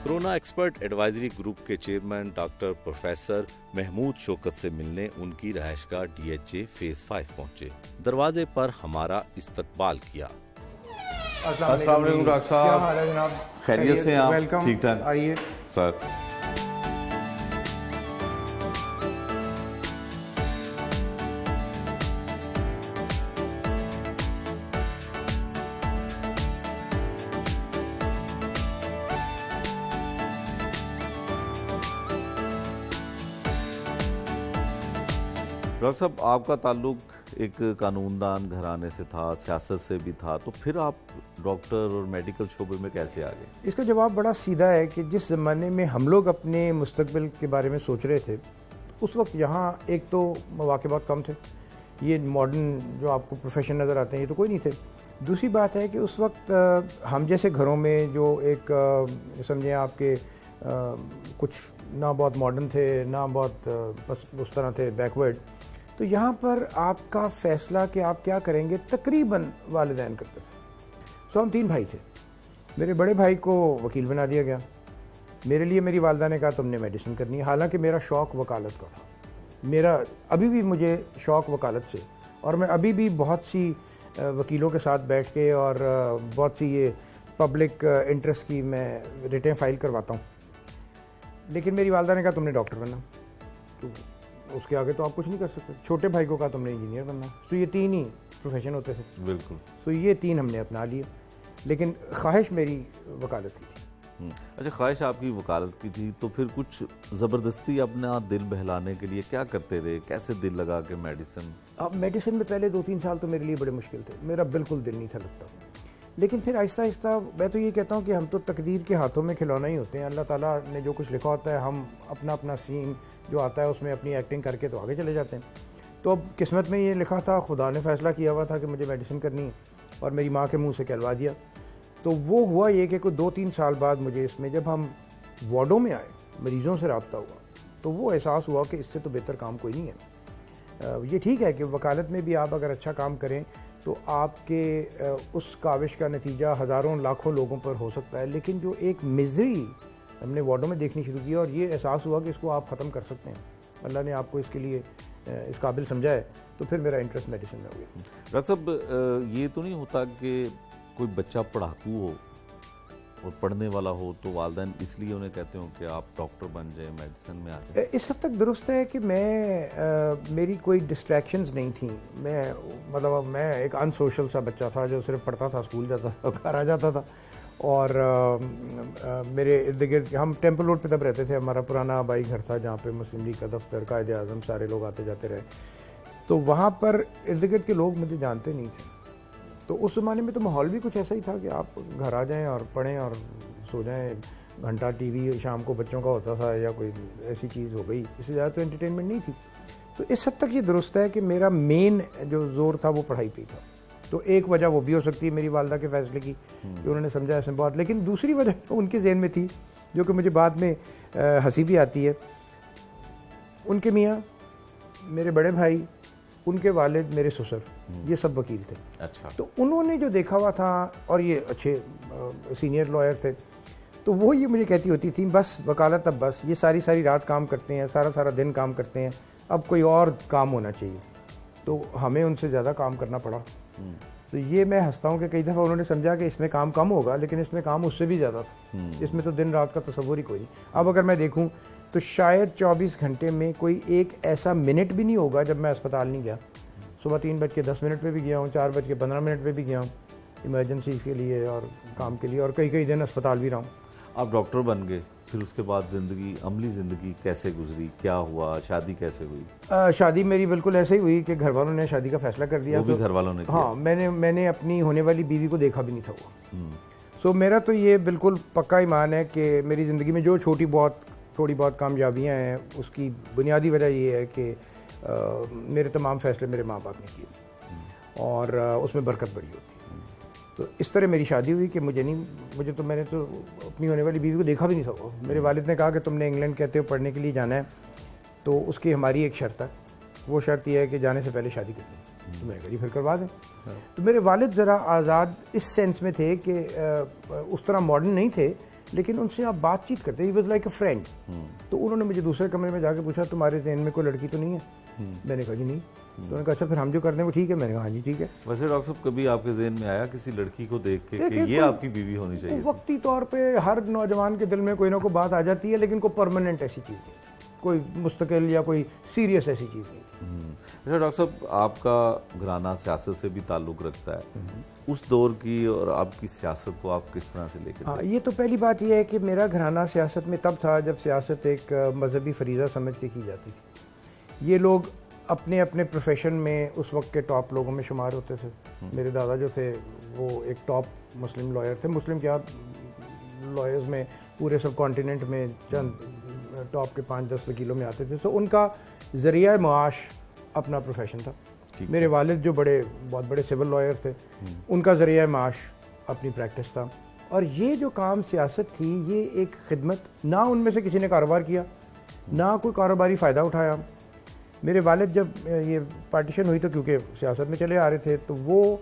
Corona expert advisory group کے chairman doctor professor Mahmood شوکت سے ملنے ان کی رہائش گاہ DHA فیز 5 پہنچے. دروازے پر ہمارا استقبال کیا. السلام علیکم ڈاکٹر صاحب. کیا حال ہے جناب؟ خیریت سے ہیں آپ؟ ویلکم. ٹھیک ٹھاک آئیے سر. ڈاکٹر صاحب آپ کا تعلق ایک قانون دان گھرانے سے تھا، سیاست سے بھی تھا، تو پھر آپ ڈاکٹر اور میڈیکل شعبے میں کیسے آ گئے؟ اس کا جواب بڑا سیدھا ہے کہ جس زمانے میں ہم لوگ اپنے مستقبل کے بارے میں سوچ رہے تھے اس وقت یہاں ایک تو مواقع بہت کم تھے. یہ ماڈرن جو آپ کو پروفیشن نظر آتے ہیں یہ تو کوئی نہیں تھے. دوسری بات ہے کہ اس وقت ہم جیسے گھروں میں جو ایک سمجھیں آپ کے کچھ نہ بہت ماڈرن تھے نہ بہت اس طرح تھے بیکورڈ، تو یہاں پر آپ کا فیصلہ کہ آپ کیا کریں گے تقریباً والدین کرتے تھے. ہم 3 بھائی تھے. میرے بڑے بھائی کو وکیل بنا دیا گیا. میرے لیے میری والدہ نے کہا تم نے میڈیسن کرنی ہے، حالانکہ میرا شوق وکالت کا تھا. میرا ابھی بھی مجھے شوق وکالت سے، اور میں ابھی بھی بہت سی وکیلوں کے ساتھ بیٹھ کے اور بہت سی یہ پبلک انٹرسٹ کی میں ریٹیں فائل کرواتا ہوں. لیکن میری والدہ نے کہا تم نے ڈاکٹر بننا، تو اس کے آگے تو آپ کچھ نہیں کر سکتے. چھوٹے بھائی کو کہا تم نے انجینئر بننا. تو یہ 3 ہی پروفیشن ہوتے تھے. بالکل. تو یہ 3 ہم نے اپنا لیے، لیکن خواہش میری وکالت کی تھی. اچھا، خواہش آپ کی وکالت کی تھی، تو پھر کچھ زبردستی اپنا دل بہلانے کے لیے کیا کرتے رہے؟ کیسے دل لگا کہ میڈیسن؟ اب میڈیسن میں پہلے 2-3 سال تو میرے لیے بڑے مشکل تھے. میرا بالکل دل نہیں تھا لگتا. لیکن پھر آہستہ آہستہ میں تو یہ کہتا ہوں کہ ہم تو تقدیر کے ہاتھوں میں کھلونا ہی ہوتے ہیں. اللہ تعالیٰ نے جو کچھ لکھا ہوتا ہے ہم اپنا سین جو آتا ہے اس میں اپنی ایکٹنگ کر کے تو آگے چلے جاتے ہیں. تو اب قسمت میں یہ لکھا تھا، خدا نے فیصلہ کیا ہوا تھا کہ مجھے میڈیسن کرنی ہے، اور میری ماں کے منہ سے کہلوا دیا. تو وہ ہوا یہ کہ کوئی 2-3 سال بعد مجھے اس میں جب ہم وارڈوں میں آئے، مریضوں سے رابطہ ہوا، تو وہ احساس ہوا کہ اس سے تو بہتر کام کوئی نہیں ہے. یہ ٹھیک ہے کہ وکالت میں بھی آپ اگر اچھا کام کریں تو آپ کے اس کاوش کا نتیجہ ہزاروں لاکھوں لوگوں پر ہو سکتا ہے، لیکن جو ایک مزری ہم نے وارڈوں میں دیکھنی شروع کی اور یہ احساس ہوا کہ اس کو آپ ختم کر سکتے ہیں، اللہ نے آپ کو اس کے لیے اس قابل سمجھا ہے، تو پھر میرا انٹرسٹ میڈیسن میں ہو گیا. ڈاکٹر صاحب یہ تو نہیں ہوتا کہ کوئی بچہ پڑھاکو ہو اور پڑھنے والا ہو تو والدین اس لیے انہیں کہتے ہوں کہ آپ ڈاکٹر بن جائیں، میڈیسن میں آ جائیں؟ اس حد تک درست ہے کہ میری کوئی ڈسٹریکشنز نہیں تھیں. میں ایک ان سوشل سا بچہ تھا جو صرف پڑھتا تھا، اسکول جاتا تھا، گھر آ جاتا تھا. اور میرے ارد گرد ہم ٹیمپل روڈ پہ تب رہتے تھے. ہمارا پرانا آبائی گھر تھا جہاں پہ مسلم لیگ کا دفتر، قائد اعظم، سارے لوگ آتے جاتے رہے. تو وہاں پر ارد گرد کے لوگ مجھے جانتے نہیں تھے. تو اس زمانے میں تو ماحول بھی کچھ ایسا ہی تھا کہ آپ گھر آ جائیں اور پڑھیں اور سو جائیں. گھنٹہ ٹی وی شام کو بچوں کا ہوتا تھا یا کوئی ایسی چیز ہو گئی، اس سے زیادہ تو انٹرٹینمنٹ نہیں تھی. تو اس حد تک یہ درست ہے کہ میرا مین جو زور تھا وہ پڑھائی پہ تھا. تو ایک وجہ وہ بھی ہو سکتی ہے میری والدہ کے فیصلے کی کہ انہوں نے سمجھا ایسے بہت، لیکن دوسری وجہ ان کے ذہن میں تھی جو کہ مجھے بعد میں ہنسی بھی آتی ہے. ان کے میاں، میرے بڑے بھائی، ان کے والد، میرے سسر، یہ سب وکیل تھے. اچھا. تو انہوں نے جو دیکھا ہوا تھا، اور یہ اچھے سینئر لائر تھے، تو وہ یہ مجھے کہتی ہوتی تھیں بس وکالت اب بس، یہ ساری رات کام کرتے ہیں، سارا دن کام کرتے ہیں، اب کوئی اور کام ہونا چاہیے. تو ہمیں ان سے زیادہ کام کرنا پڑا. تو یہ میں ہنستا ہوں کہ کئی دفعہ انہوں نے سمجھا کہ اس میں کام کم ہوگا، لیکن اس میں کام اس سے بھی زیادہ تھا. اس میں تو دن رات کا تصور ہی کوئی نہیں. اب اگر میں دیکھوں تو شاید 24 گھنٹے میں کوئی ایک ایسا منٹ بھی نہیں ہوگا جب میں اسپتال نہیں گیا. صبح 3:10 پہ بھی گیا ہوں، 4:15 پہ بھی گیا ہوں ایمرجنسیز کے لیے اور کام کے لیے، اور کئی دن اسپتال بھی رہا ہوں. آپ ڈاکٹر بن گئے، پھر اس کے بعد زندگی، عملی زندگی کیسے گزری؟ کیا ہوا؟ شادی کیسے ہوئی؟ شادی میری بالکل ایسے ہی ہوئی کہ گھر والوں نے شادی کا فیصلہ کر دیا. وہ بھی گھر والوں نے کیا؟ ہاں، میں نے اپنی ہونے والی بیوی کو دیکھا بھی نہیں تھا وہ. سو میرا تو یہ بالکل پکا ایمان ہے کہ میری زندگی میں جو تھوڑی بہت کامیابیاں ہیں اس کی بنیادی وجہ یہ ہے کہ میرے تمام فیصلے میرے ماں باپ نے کیے، اور اس میں برکت بڑی ہوتی ہے. تو اس طرح میری شادی ہوئی کہ میں نے تو اپنی ہونے والی بیوی کو دیکھا بھی نہیں تھا. میرے والد نے کہا کہ تم نے انگلینڈ کہتے ہو پڑھنے کے لیے جانا ہے، تو اس کی ہماری ایک شرط ہے. وہ شرط یہ ہے کہ جانے سے پہلے شادی کرنی ہے. تو میں کہا جی پھر کروا دیں. تو میرے والد ذرا آزاد اس سینس میں تھے کہ اس طرح ماڈرن نہیں تھے، لیکن ان سے آپ بات چیت کرتے, he was like a friend. تو انہوں نے مجھے دوسرے کمرے میں جا کے پوچھا تمہارے ذہن میں کوئی لڑکی تو نہیں ہے؟ میں نے کہا جی نہیں. تو انہوں نے کہا اچھا پھر ہم جو کرتے ہیں وہ ٹھیک ہے؟ میں نے کہا ہاں جی ٹھیک ہے. ویسے ڈاکٹر صاحب کبھی آپ کے ذہن میں آیا کسی لڑکی کو دیکھ کے کہ یہ آپ کی بیوی ہونی چاہیے؟ وقتی طور پہ ہر نوجوان کے دل میں کوئی نہ کوئی بات آ جاتی ہے, لیکن کوئی پرماننٹ ایسی چیز نہیں, کوئی مستقل یا کوئی سیریس ایسی چیز نہیں. اچھا ڈاکٹر صاحب, آپ کا گھرانہ سیاست سے بھی تعلق رکھتا ہے, اس دور کی اور آپ کی سیاست کو آپ کس طرح سے لے کے؟ ہاں, یہ تو پہلی بات یہ ہے کہ میرا گھرانہ سیاست میں تب تھا جب سیاست ایک مذہبی فریضہ سمجھ کے کی جاتی تھی. یہ لوگ اپنے اپنے پروفیشن میں اس وقت کے ٹاپ لوگوں میں شمار ہوتے تھے. میرے دادا جو تھے وہ ایک ٹاپ مسلم لائر تھے. مسلم کیا لائرز میں پورے سب کانٹیننٹ میں چند ٹاپ کے 5-10 وکیلوں میں آتے تھے. تو ان کا ذریعہ معاش اپنا پروفیشن تھا. میرے والد جو بہت بڑے سول لائر تھے, ان کا ذریعہ معاش اپنی پریکٹس تھا. اور یہ جو کام سیاست تھی یہ ایک خدمت, نہ ان میں سے کسی نے کاروبار کیا, نہ کوئی کاروباری فائدہ اٹھایا. میرے والد جب یہ پارٹیشن ہوئی تو کیونکہ سیاست میں چلے آ رہے تھے تو وہ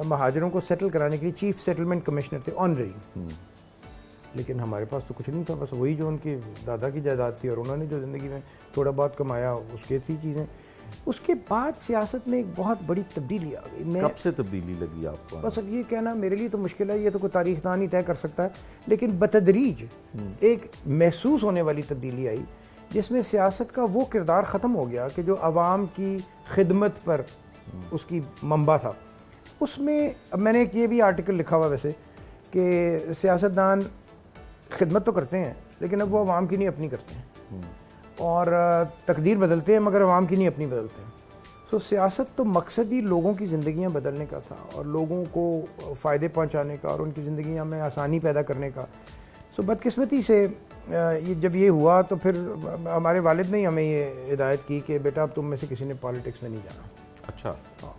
مہاجروں کو سیٹل کرانے کے لیے چیف سیٹلمنٹ کمشنر تھے آنرری. لیکن ہمارے پاس تو کچھ نہیں تھا, بس وہی جو ان کی دادا کی جائیداد تھی اور انہوں نے جو زندگی میں تھوڑا بہت کمایا اس کے تھی چیزیں. اس کے بعد سیاست میں ایک بہت بڑی تبدیلی آ گئی. کب سے تبدیلی لگی آپ کو؟ بس اب یہ کہنا میرے لیے تو مشکل ہے, یہ تو کوئی تاریخ دان ہی طے کر سکتا ہے, لیکن بتدریج ایک محسوس ہونے والی تبدیلی آئی جس میں سیاست کا وہ کردار ختم ہو گیا کہ جو عوام کی خدمت پر اس کی منبع تھا. اس میں اب میں نے ایک یہ بھی آرٹیکل لکھا ہوا ویسے کہ سیاستدان خدمت تو کرتے ہیں لیکن اب وہ عوام کی نہیں اپنی کرتے ہیں, اور تقدیر بدلتے ہیں مگر عوام کی نہیں اپنی بدلتے ہیں. سو سیاست تو مقصد ہی لوگوں کی زندگیاں بدلنے کا تھا اور لوگوں کو فائدے پہنچانے کا اور ان کی زندگیاں میں آسانی پیدا کرنے کا. سو بدقسمتی سے جب یہ ہوا تو پھر ہمارے والد نے ہمیں یہ ہدایت کی کہ بیٹا اب تم میں سے کسی نے پالیٹکس میں نہیں جانا. اچھا. ہاں,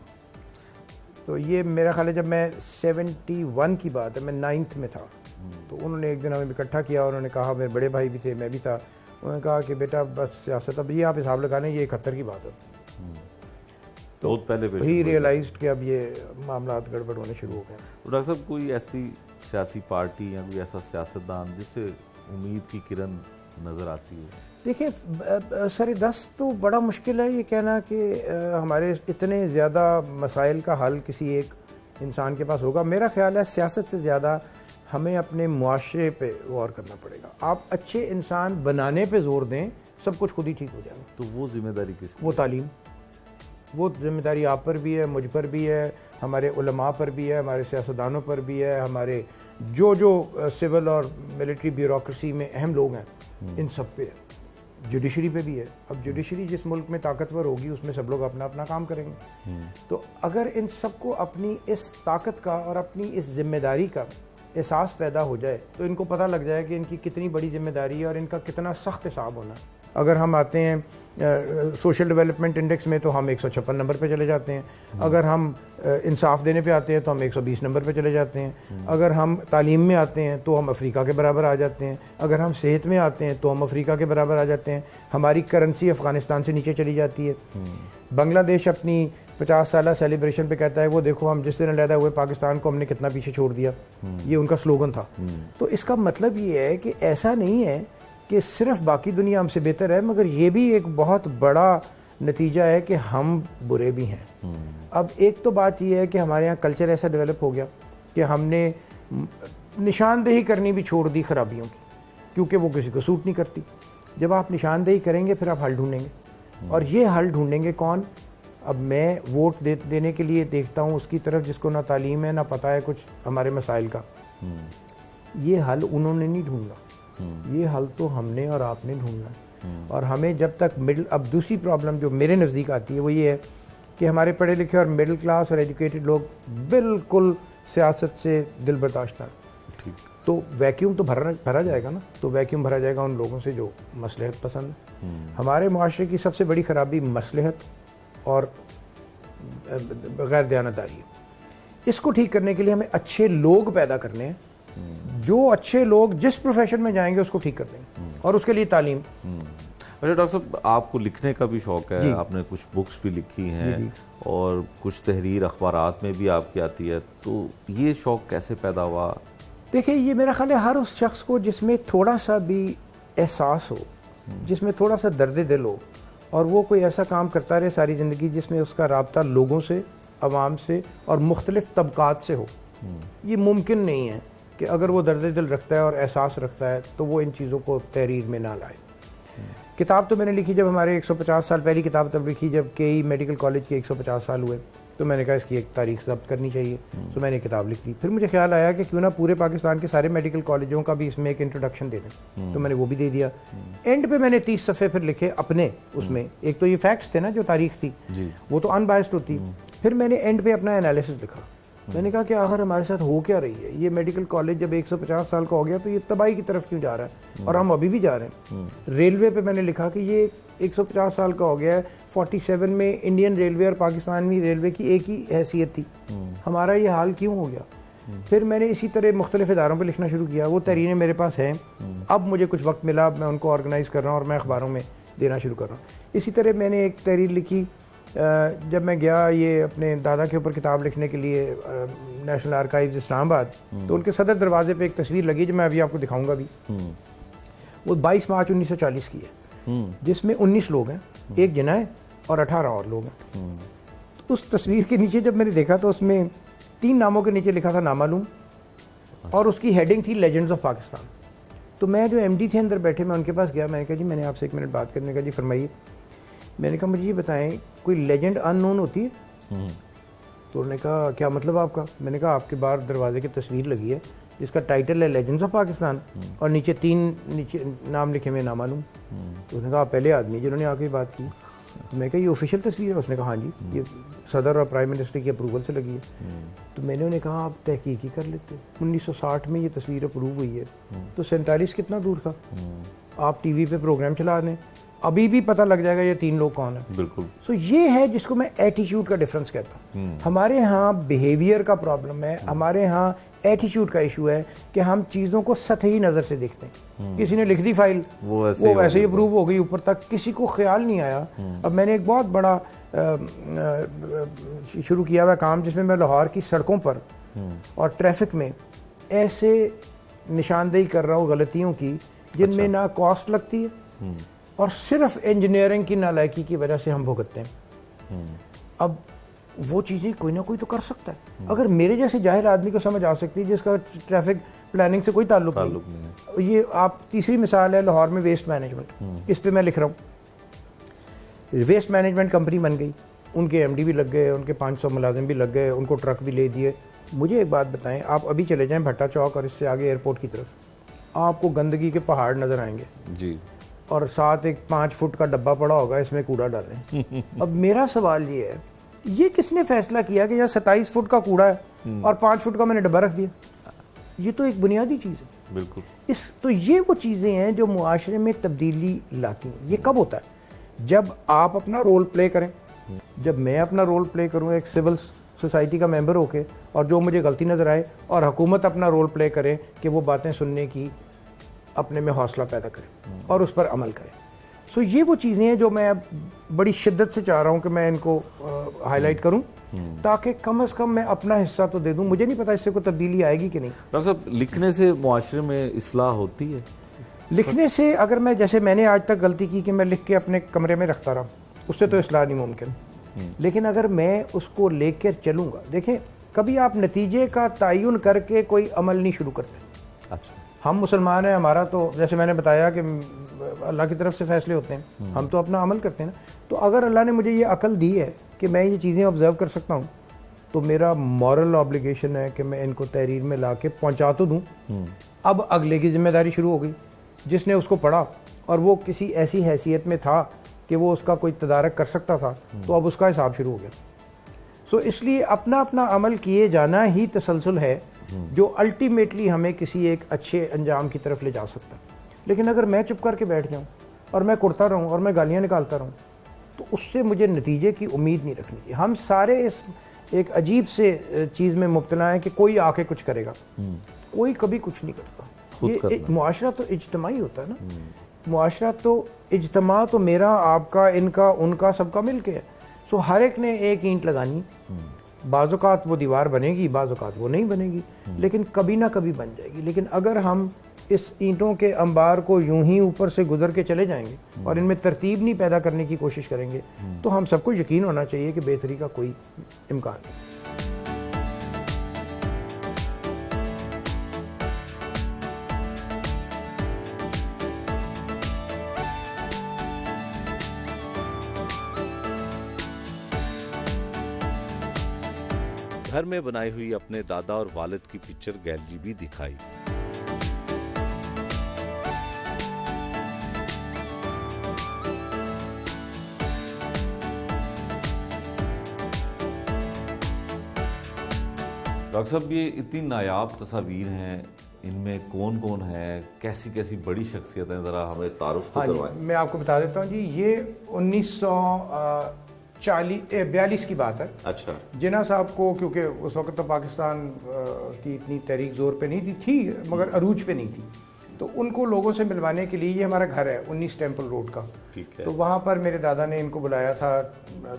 تو یہ میرا خیال ہے جب میں 71 کی بات ہے, میں 9th میں تھا, تو انہوں نے ایک دن ہمیں اکٹھا کیا اور انہوں نے کہا, میرے بڑے بھائی بھی تھے, میں بھی تھا, انہوں نے کہا کہ بیٹا بس سیاست اب یہ آپ حساب لگا لیں یہ 71 کی بات ہے. تو بہت پہلے وہی ریئلائزڈ کہ اب یہ معاملات گڑبڑ ہونے شروع ہو گئے. ڈاکٹر صاحب کوئی ایسی سیاسی پارٹی یا کوئی ایسا سیاستدان جس سے امید کی کرن نظر آتی ہے؟ دیکھیں سر دست تو بڑا مشکل ہے یہ کہنا کہ ہمارے اتنے زیادہ مسائل کا حل کسی ایک انسان کے پاس ہوگا. میرا خیال ہے سیاست سے زیادہ ہمیں اپنے معاشرے پہ غور کرنا پڑے گا. آپ اچھے انسان بنانے پہ زور دیں, سب کچھ خود ہی ٹھیک ہو جائے گا. تو وہ ذمہ داری کس کی؟ وہ تعلیم, وہ ذمہ داری آپ پر بھی ہے, مجھ پر بھی ہے, ہمارے علماء پر بھی ہے, ہمارے سیاستدانوں پر بھی ہے, ہمارے جو سول اور ملٹری بیوروکریسی میں اہم لوگ ہیں ان سب پہ ہے. جوڈیشری پہ بھی ہے. اب جوڈیشری جس ملک میں طاقتور ہوگی اس میں سب لوگ اپنا اپنا کام کریں گے. تو اگر ان سب کو اپنی اس طاقت کا اور اپنی اس ذمہ داری کا احساس پیدا ہو جائے تو ان کو پتہ لگ جائے کہ ان کی کتنی بڑی ذمہ داری ہے اور ان کا کتنا سخت حساب ہونا ہے. اگر ہم آتے ہیں سوشل ڈیولپمنٹ انڈیکس میں تو ہم 156 نمبر پہ چلے جاتے ہیں. اگر ہم انصاف دینے پہ آتے ہیں تو ہم 120 نمبر پہ چلے جاتے ہیں. اگر ہم تعلیم میں آتے ہیں تو ہم افریقہ کے برابر آ جاتے ہیں. اگر ہم صحت میں آتے ہیں تو ہم افریقہ کے برابر آ جاتے ہیں. ہماری کرنسی افغانستان سے نیچے چلی جاتی ہے. بنگلہ دیش اپنی 50 سالہ سیلیبریشن پہ کہتا ہے وہ دیکھو ہم جس دن علیحدہ ہوئے پاکستان کو ہم نے کتنا پیچھے چھوڑ دیا. یہ ان کا سلوگن تھا. تو اس کا مطلب یہ ہے کہ ایسا نہیں ہے کہ صرف باقی دنیا ہم سے بہتر ہے, مگر یہ بھی ایک بہت بڑا نتیجہ ہے کہ ہم برے بھی ہیں. اب ایک تو بات یہ ہے کہ ہمارے یہاں کلچر ایسا ڈیولپ ہو گیا کہ ہم نے نشاندہی کرنی بھی چھوڑ دی خرابیوں کی, کیونکہ وہ کسی کو سوٹ نہیں کرتی. جب آپ نشاندہی کریں گے پھر آپ حل ڈھونڈیں گے, اور یہ حل ڈھونڈیں گے کون؟ اب میں ووٹ دینے کے لیے دیکھتا ہوں اس کی طرف جس کو نہ تعلیم ہے نہ پتہ ہے کچھ ہمارے مسائل کا. یہ حل انہوں نے نہیں ڈھونڈا, یہ حل تو ہم نے اور آپ نے ڈھونڈنا ہے. اور ہمیں جب تک اب دوسری پرابلم جو میرے نزدیک آتی ہے وہ یہ ہے کہ ہمارے پڑھے لکھے اور مڈل کلاس اور ایجوکیٹڈ لوگ بالکل سیاست سے دل برداشت ہیں. تو ویکیوم تو بھرا جائے گا نا, تو ویکیوم بھرا جائے گا ان لوگوں سے جو مصلحت پسند ہے. ہمارے معاشرے کی سب سے بڑی خرابی مصلحت اور غیر دیانتداری ہے. اس کو ٹھیک کرنے کے لیے ہمیں اچھے لوگ پیدا کرنے ہیں. جو اچھے لوگ جس پروفیشن میں جائیں گے اس کو ٹھیک کر دیں گے, اور اس کے لیے تعلیم. اچھا ڈاکٹر صاحب, آپ کو لکھنے کا بھی شوق ہے, آپ نے کچھ بکس بھی لکھی ہیں اور کچھ تحریر اخبارات میں بھی آپ کی آتی ہے, تو یہ شوق کیسے پیدا ہوا دیکھیں یہ میرا خیال ہے ہر اس شخص کو جس میں تھوڑا سا بھی احساس ہو, جس میں تھوڑا سا درد دل ہو, اور وہ کوئی ایسا کام کرتا رہے ساری زندگی جس میں اس کا رابطہ لوگوں سے, عوام سے اور مختلف طبقات سے ہو. یہ ممکن نہیں ہے کہ اگر وہ درد دل رکھتا ہے اور احساس رکھتا ہے تو وہ ان چیزوں کو تحریر میں نہ لائے. کتاب تو میں نے لکھی جب ہمارے 150 سال, پہلی کتاب تب لکھی جب KE میڈیکل کالج کے 150 سال ہوئے, تو میں نے کہا اس کی ایک تاریخ ضبط کرنی چاہیے, تو میں نے کتاب لکھ دی. پھر مجھے خیال آیا کہ کیوں نہ پورے پاکستان کے سارے میڈیکل کالجوں کا بھی اس میں ایک انٹروڈکشن دے دیں, تو میں نے وہ بھی دے دیا. اینڈ پہ میں نے 30 صفحے پھر لکھے اپنے, اس میں ایک تو یہ فیکٹس تھے نا جو تاریخ تھی وہ تو ان بائسڈ ہوتی, پھر میں نے اینڈ پہ اپنا انالیسس لکھا. میں نے کہا کہ آخر ہمارے ساتھ ہو کیا رہی ہے, یہ میڈیکل کالج جب 150 سال کا ہو گیا تو یہ تباہی کی طرف کیوں جا رہا ہے, اور ہم ابھی بھی جا رہے ہیں. ریلوے پہ میں نے لکھا کہ یہ 150 سال کا ہو گیا ہے, 47 میں انڈین ریلوے اور پاکستانی ریلوے کی ایک ہی حیثیت تھی, ہمارا یہ حال کیوں ہو گیا. پھر میں نے اسی طرح مختلف اداروں پہ لکھنا شروع کیا, وہ تحریریں میرے پاس ہیں. اب مجھے کچھ وقت ملا, اب میں ان کو آرگنائز کر رہا ہوں اور میں اخباروں میں دینا شروع کر رہا ہوں. اسی طرح میں نے ایک تحریر لکھی جب میں گیا یہ اپنے دادا کے اوپر کتاب لکھنے کے لیے نیشنل آرکائیوز اسلام آباد, تو ان کے صدر دروازے پہ ایک تصویر لگی جو میں ابھی آپ کو دکھاؤں گا بھی. وہ 22 مارچ 1940 کی ہے, جس میں 19 لوگ ہیں, ایک جنا ہے اور 18 اور لوگ ہیں. اس تصویر کے نیچے جب میں نے دیکھا تو اس میں 3 ناموں کے نیچے لکھا تھا نامعلوم, اور اس کی ہیڈنگ تھی لیجنڈز آف پاکستان. تو میں جو MD تھے اندر بیٹھے, میں ان کے پاس گیا, میں نے کہا جی میں نے آپ سے 1 منٹ بات کرنے کا. جی فرمائیے. میں نے کہا مجھے یہ بتائیں کوئی لیجنڈ ان نون ہوتی ہے؟ تو انہوں نے کہا کیا مطلب آپ کا؟ میں نے کہا آپ کے باہر دروازے کی تصویر لگی ہے جس کا ٹائٹل ہے لیجنڈز آف پاکستان, اور نیچے 3 نام لکھے ہوئے نامعلوم. تو اس نے کہا آپ پہلے آدمی جنہوں نے آ کے بات کی. تو میں کہا یہ آفیشیل تصویر ہے؟ اس نے کہا ہاں جی, یہ صدر اور پرائم منسٹر کی اپروول سے لگی ہے. تو میں نے انہیں کہا آپ تحقیق ہی کر لیتے, 1960 میں یہ تصویر اپروو ہوئی ہے, تو 47 کتنا دور تھا. آپ ٹی وی پہ پروگرام چلا دیں, ابھی بھی پتہ لگ جائے گا یہ 3 لوگ کون ہیں. بالکل. سو یہ ہے جس کو میں ایٹیچیوڈ کا ڈفرنس کہتا ہوں. ہمارے ہاں بیہیویئر کا پرابلم ہے, ہمارے ہاں ایٹیچیوڈ کا ایشو ہے کہ ہم چیزوں کو سطحی نظر سے دیکھتے ہیں. کسی نے لکھ دی فائل, وہ ویسے ہی اپروو ہو گئی اوپر تک, کسی کو خیال نہیں آیا. اب میں نے ایک بہت بڑا شروع کیا ہوا کام جس میں میں لاہور کی سڑکوں پر اور ٹریفک میں ایسے نشاندہی کر رہا ہوں غلطیوں کی جن میں نہ کاسٹ لگتی ہے اور صرف انجینئرنگ کی نالائکی کی وجہ سے ہم بھگتتے ہیں. اب وہ چیزیں کوئی نہ کوئی تو کر سکتا ہے. اگر میرے جیسے جاہل آدمی کو سمجھ آ سکتی ہے جس کا ٹریفک پلاننگ سے کوئی تعلق نہیں. یہ آپ تیسری مثال ہے لاہور میں ویسٹ مینجمنٹ, اس پہ میں لکھ رہا ہوں. ویسٹ مینجمنٹ کمپنی بن گئی, ان کے MD بھی لگ گئے, ان کے 500 ملازم بھی لگ گئے, ان کو ٹرک بھی لے دیے. مجھے ایک بات بتائیں, آپ ابھی چلے جائیں بھٹا چوک اور اس سے آگے ایئرپورٹ کی طرف, آپ کو گندگی کے پہاڑ نظر آئیں گے جی, اور ساتھ ایک 5 فٹ کا ڈبہ پڑا ہوگا, اس میں کوڑا ڈالیں. اب میرا سوال یہ ہے, یہ کس نے فیصلہ کیا کہ یہاں 27 فٹ کا کوڑا ہے اور 5 فٹ کا میں نے ڈبہ رکھ دیا؟ یہ تو ایک بنیادی چیز ہے. بالکل. تو یہ وہ چیزیں ہیں جو معاشرے میں تبدیلی لاتی ہیں. یہ کب ہوتا ہے؟ جب آپ اپنا رول پلے کریں, جب میں اپنا رول پلے کروں ایک سول سوسائٹی کا ممبر ہو کے, اور جو مجھے غلطی نظر آئے, اور حکومت اپنا رول پلے کرے کہ وہ باتیں سننے کی اپنے میں حوصلہ پیدا کرے اور اس پر عمل کرے. سو یہ وہ چیزیں ہیں جو میں اب بڑی شدت سے چاہ رہا ہوں کہ میں ان کو ہائی لائٹ کروں, تاکہ کم از کم میں اپنا حصہ تو دے دوں. مجھے نہیں پتا اس سے کوئی تبدیلی آئے گی کہ نہیں. ڈاکٹر صاحب, لکھنے سے معاشرے میں اصلاح ہوتی ہے؟ لکھنے سے اگر میں, جیسے میں نے آج تک غلطی کی کہ میں لکھ کے اپنے کمرے میں رکھتا رہا, اس سے تو اصلاح نہیں ممکن. لیکن اگر میں اس کو لے کے چلوں گا, دیکھیں کبھی آپ نتیجے کا تعین کر کے کوئی عمل نہیں شروع کرتے. اچھا, ہم مسلمان ہیں, ہمارا تو جیسے میں نے بتایا کہ اللہ کی طرف سے فیصلے ہوتے ہیں, ہم تو اپنا عمل کرتے ہیں نا. تو اگر اللہ نے مجھے یہ عقل دی ہے کہ میں یہ چیزیں آبزرو کر سکتا ہوں, تو میرا مورل آبلیگیشن ہے کہ میں ان کو تحریر میں لا کے پہنچا تو دوں. اب اگلے کی ذمہ داری شروع ہو گئی, جس نے اس کو پڑھا اور وہ کسی ایسی حیثیت میں تھا کہ وہ اس کا کوئی تدارک کر سکتا تھا, تو اب اس کا حساب شروع ہو گیا. سو اس لیے اپنا اپنا عمل کیے جانا ہی تسلسل ہے جو الٹیمیٹلی ہمیں کسی ایک اچھے انجام کی طرف لے جا سکتا ہے. لیکن اگر میں چپ کر کے بیٹھ جاؤں اور میں کرتا رہوں اور میں گالیاں نکالتا رہوں, تو اس سے مجھے نتیجے کی امید نہیں رکھنی چاہیے. ہم سارے اس ایک عجیب سے چیز میں مبتلا ہیں کہ کوئی آ کے کچھ کرے گا, کوئی کبھی کچھ نہیں کرتا. یہ معاشرہ تو اجتماعی ہوتا ہے نا, معاشرہ تو اجتماع تو میرا, آپ کا, ان کا, ان کا, سب کا مل کے ہے. سو ہر ایک نے ایک اینٹ لگانی, بعض اوقات وہ دیوار بنے گی، بعض اوقات وہ نہیں بنے گی، لیکن کبھی نہ کبھی بن جائے گی۔ لیکن اگر ہم اس اینٹوں کے انبار کو یوں ہی اوپر سے گزر کے چلے جائیں گے اور ان میں ترتیب نہیں پیدا کرنے کی کوشش کریں گے تو ہم سب کو یقین ہونا چاہیے کہ بہتری کا کوئی امکان نہیں۔ گھر میں بنائی ہوئی اپنے دادا اور والد کی پکچر گیلری بھی دکھائی۔ ڈاکٹر صاحب یہ اتنی نایاب تصاویر ہیں، ان میں کون کون ہے، کیسی کیسی بڑی شخصیت ہیں، ذرا ہمیں تعارف تو کروائیں۔ میں آپ کو بتا دیتا ہوں جی، یہ 1942 کی بات ہے۔ اچھا، جناح صاحب کو، کیونکہ اس وقت تو پاکستان کی اتنی تحریک زور پہ نہیں تھی مگر عروج پہ نہیں تھی، تو ان کو لوگوں سے ملوانے کے لیے، یہ ہمارا گھر ہے 19 ٹیمپل روڈ کا، ٹھیک ہے، تو وہاں پر میرے دادا نے ان کو بلایا تھا۔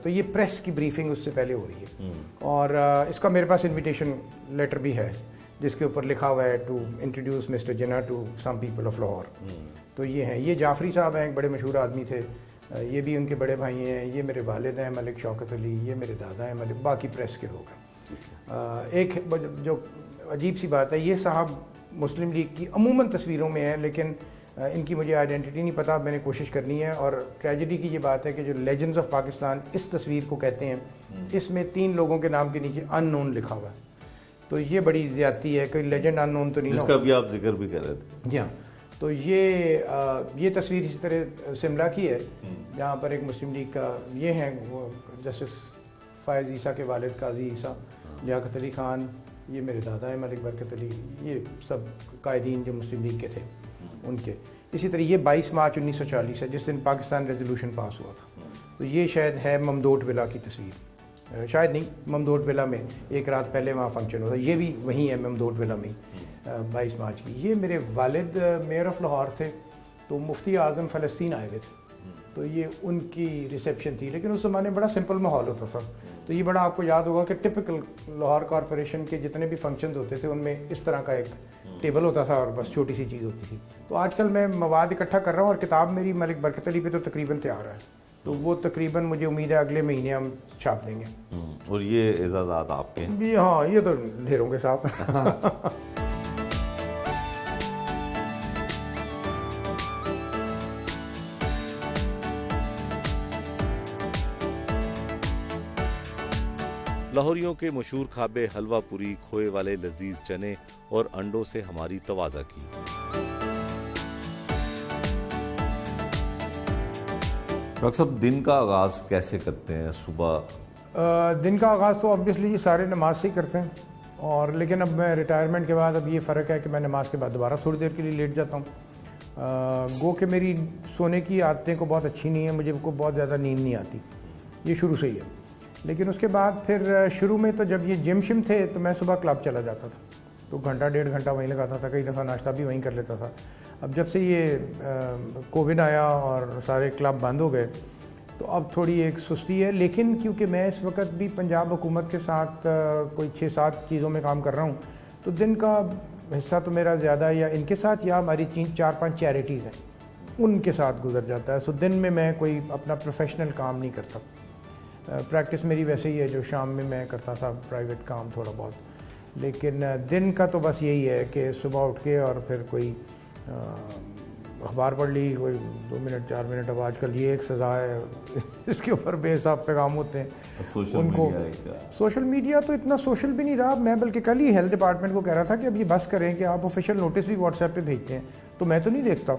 تو یہ پریس کی بریفنگ اس سے پہلے ہو رہی ہے، اور اس کا میرے پاس انویٹیشن لیٹر بھی ہے جس کے اوپر لکھا ہوا ہے to introduce mister Jinnah to some people of Lahore. تو یہ ہیں، یہ جعفری صاحب ہیں، ایک بڑے مشہور آدمی تھے، یہ بھی ان کے بڑے بھائی ہیں، یہ میرے والد ہیں ملک شوکت علی، یہ میرے دادا ہیں ملک، باقی پریس کے لوگ ہیں۔ ایک جو عجیب سی بات ہے، یہ صاحب مسلم لیگ کی عموماً تصویروں میں ہیں، لیکن ان کی مجھے آئیڈینٹی نہیں پتہ، میں نے کوشش کرنی ہے۔ اور ٹریجڈی کی یہ بات ہے کہ جو لیجنڈز آف پاکستان اس تصویر کو کہتے ہیں، اس میں 3 لوگوں کے نام کے نیچے ان نون لکھا ہوا ہے، تو یہ بڑی زیادتی ہے، کوئی لیجنڈ ان نون تو نہیں، جس کا بھی آپ ذکر بھی کر رہے تھے۔ جی ہاں، تو یہ تصویر اسی طرح شملہ کی ہے، جہاں پر ایک مسلم لیگ کا، یہ ہیں وہ جسٹس فائز عیسیٰ کے والد قاضی عیسیٰ، لیاقت علی خان، یہ میرے دادا ہیں ملک برکت علی، یہ سب قائدین جو مسلم لیگ کے تھے ان کے۔ اسی طرح یہ 22 مارچ 1940 ہے، جس دن پاکستان ریزولوشن پاس ہوا تھا، تو یہ شاید ہے ممدوٹ ولا کی تصویر، شاید نہیں، ممدوٹ ولا میں ایک رات پہلے وہاں فنکشن ہوتا، یہ بھی وہیں ہے ممدوٹ ولا میں 22 مارچ کی۔ یہ میرے والد میئر آف لاہور تھے، تو مفتی اعظم فلسطین آئے ہوئے تھے، تو یہ ان کی ریسیپشن تھی، لیکن اس زمانے میں بڑا سمپل ماحول ہوتا تھا۔ تو یہ بڑا آپ کو یاد ہوگا کہ ٹپکل لاہور کارپوریشن کے جتنے بھی فنکشنز ہوتے تھے ان میں اس طرح کا ایک ٹیبل ہوتا تھا اور بس چھوٹی سی چیز ہوتی تھی۔ تو آج کل میں مواد اکٹھا کر رہا ہوں، اور کتاب میری ملک برکت علی پہ تو تقریباً تیار ہے، تو وہ تقریباً مجھے امید ہے اگلے مہینے ہم چھاپ دیں گے۔ اور یہ اعزازات آپ کے ہیں؟ جی ہاں، یہ تو ڈھیروں کے ساتھ۔ لاہوریوں کے مشہور کھابے حلوہ پوری کھوئے والے لذیذ چنے اور انڈوں سے ہماری توازہ کی۔ ڈاکٹر صاحب دن کا آغاز کیسے کرتے ہیں؟ صبح دن کا آغاز تو obviously یہ سارے نماز سے ہی کرتے ہیں، اور لیکن اب میں ریٹائرمنٹ کے بعد اب یہ فرق ہے کہ میں نماز کے بعد دوبارہ تھوڑی دیر کے لیے لیٹ جاتا ہوں۔ گو کہ میری سونے کی عادتیں کو بہت اچھی نہیں ہیں، مجھے کو بہت زیادہ نیند نہیں آتی، یہ شروع سے ہی ہے۔ لیکن اس کے بعد پھر شروع میں تو جب یہ جم شم تھے تو میں صبح کلب چلا جاتا تھا، تو گھنٹہ 1.5 گھنٹہ وہیں لگاتا تھا، کئی دفعہ ناشتہ بھی وہیں کر لیتا تھا۔ اب جب سے یہ کووڈ آیا اور سارے کلب بند ہو گئے تو اب تھوڑی ایک سستی ہے، لیکن کیونکہ میں اس وقت بھی پنجاب حکومت کے ساتھ کوئی 6-7 چیزوں میں کام کر رہا ہوں، تو دن کا حصہ تو میرا زیادہ ہے یا ان کے ساتھ یا ہماری 4-5 چیریٹیز ہیں ان کے ساتھ گزر جاتا ہے۔ سو دن میں میں کوئی اپنا پروفیشنل کام نہیں کرتا۔ پریکٹس میری ویسے ہی ہے جو شام میں میں کرتا تھا، پرائیویٹ کام تھوڑا بہت، لیکن دن کا تو بس یہی ہے کہ صبح اٹھ کے اور پھر کوئی اخبار پڑھ لی، کوئی 2 منٹ 4 منٹ، اب آج کل یہ ایک سزا ہے اس کے اوپر بے حساب پیغام ہوتے ہیں ان کو۔ سوشل میڈیا تو اتنا سوشل بھی نہیں رہا، میں بلکہ کل ہی ہیلتھ ڈپارٹمنٹ کو کہہ رہا تھا کہ اب یہ بس کریں کہ آپ آفیشیل نوٹس بھی واٹس ایپ پہ بھیجتے ہیں، تو میں تو نہیں دیکھتا،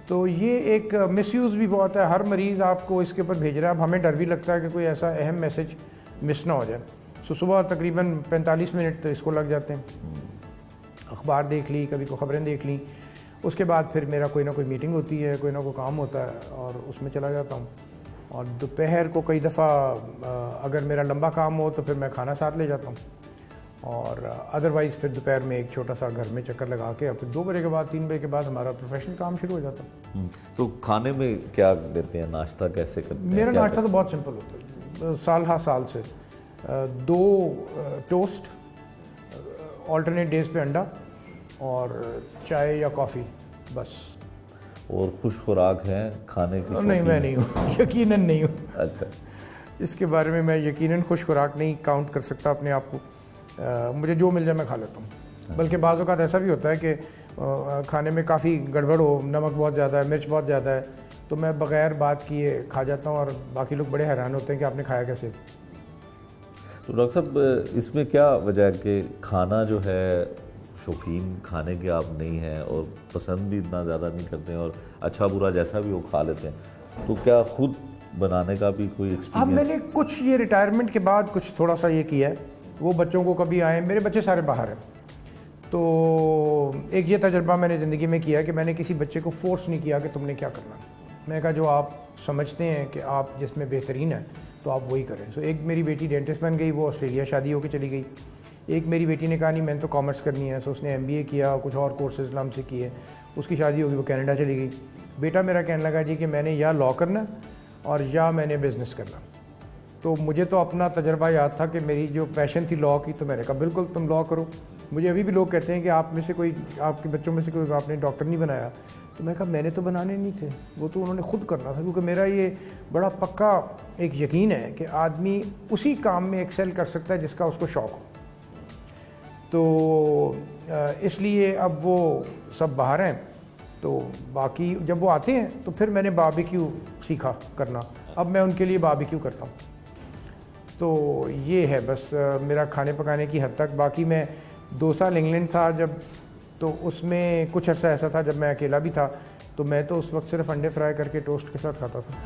تو یہ ایک مس یوز بھی بہت ہے، ہر مریض آپ کو اس کے اوپر بھیج رہا ہے۔ اب ہمیں ڈر بھی لگتا ہے کہ کوئی ایسا اہم میسج مس نہ ہو جائے، سو صبح تقریباً 45 منٹ تو اس کو لگ جاتے ہیں، اخبار دیکھ لی، کبھی کوئی خبریں دیکھ لیں، اس کے بعد پھر میرا کوئی نہ کوئی میٹنگ ہوتی ہے، کوئی نہ کوئی کام ہوتا ہے اور اس میں چلا جاتا ہوں۔ اور دوپہر کو کئی دفعہ اگر میرا لمبا کام ہو تو پھر میں کھانا ساتھ لے جاتا ہوں، اور ادروائز پھر دوپہر میں ایک چھوٹا سا گھر میں چکر لگا کے پھر 2 بجے کے بعد 3 بجے کے بعد ہمارا پروفیشنل کام شروع ہو جاتا ہے۔ تو کھانے میں کیا دیتے ہیں؟ ناشتہ کیسے کرتے ہیں؟ میرا ناشتہ تو بہت سمپل ہوتا ہے، سال ہا سال سے 2 ٹوسٹ, آلٹرنیٹ ڈیز پہ انڈا اور چائے یا کافی بس. اور خوش خوراک ہیں کھانے کی؟ نہیں, میں نہیں ہوں, یقیناً نہیں ہوں. اچھا, اس کے بارے میں یقیناً خوش خوراک نہیں کاؤنٹ کر سکتا اپنے آپ کو. مجھے جو مل جائے میں کھا لیتا ہوں. بلکہ بعض اوقات ایسا بھی ہوتا ہے کہ کھانے میں کافی گڑبڑ ہو, نمک بہت زیادہ ہے, مرچ بہت زیادہ ہے, تو میں بغیر بات کیے کھا جاتا ہوں اور باقی لوگ بڑے حیران ہوتے ہیں کہ آپ نے کھایا کیسے. تو ڈاکٹر صاحب اس میں کیا وجہ ہے کہ کھانا جو ہے شوقین کھانے کے آپ نہیں ہیں اور پسند بھی اتنا زیادہ نہیں کرتے ہیں اور اچھا برا جیسا بھی وہ کھا لیتے ہیں, تو کیا خود بنانے کا بھی کوئی اب ایکسپیرینس؟ میں نے کچھ یہ ریٹائرمنٹ کے بعد کچھ تھوڑا سا یہ کیا ہے, وہ بچوں کو کبھی آئے, میرے بچے سارے باہر ہیں, تو ایک یہ تجربہ میں نے زندگی میں کیا کہ میں نے کسی بچے کو فورس نہیں کیا کہ تم نے کیا کرنا. میں کہا جو آپ سمجھتے ہیں کہ آپ جس میں بہترین ہیں تو آپ وہی کریں. سو ایک میری بیٹی ڈینٹسٹ بن گئی, وہ آسٹریلیا شادی ہو کے چلی گئی. ایک میری بیٹی نے کہا نہیں میں نے تو کامرس کرنی ہے, سو اس نے MBA کیا, کچھ اور کورسز اسلام سے کیے, اس کی شادی ہوگی, وہ کینیڈا چلی گئی. بیٹا میرا کہنے لگا جی کہ میں نے یا لاء کرنا اور یا میں نے بزنس کرنا. تو مجھے تو اپنا تجربہ یاد تھا کہ میری جو پیشن تھی لاء کی, تو میں نے کہا بالکل تم لاء کرو. مجھے ابھی بھی لوگ کہتے ہیں کہ آپ میں سے کوئی, آپ کے بچوں میں سے کوئی آپ نے ڈاکٹر نہیں بنایا. تو میں کہا میں نے تو بنانے نہیں تھے, وہ تو انہوں نے خود کرنا تھا, کیونکہ میرا یہ بڑا پکا ایک یقین ہے کہ آدمی اسی کام میں ایکسل کر سکتا ہے جس کا اس کو شوق ہو. تو اس لیے اب وہ سب باہر ہیں, تو باقی جب وہ آتے ہیں تو پھر میں نے باربیکیو سیکھا کرنا, اب میں ان کے لیے باربیکیو کرتا ہوں. تو یہ ہے بس میرا کھانے پکانے کی حد تک. باقی میں 2 سال انگلینڈ تھا جب, تو اس میں کچھ عرصہ ایسا تھا جب میں اکیلا بھی تھا, تو میں تو اس وقت صرف انڈے فرائی کر کے ٹوسٹ کے ساتھ کھاتا تھا.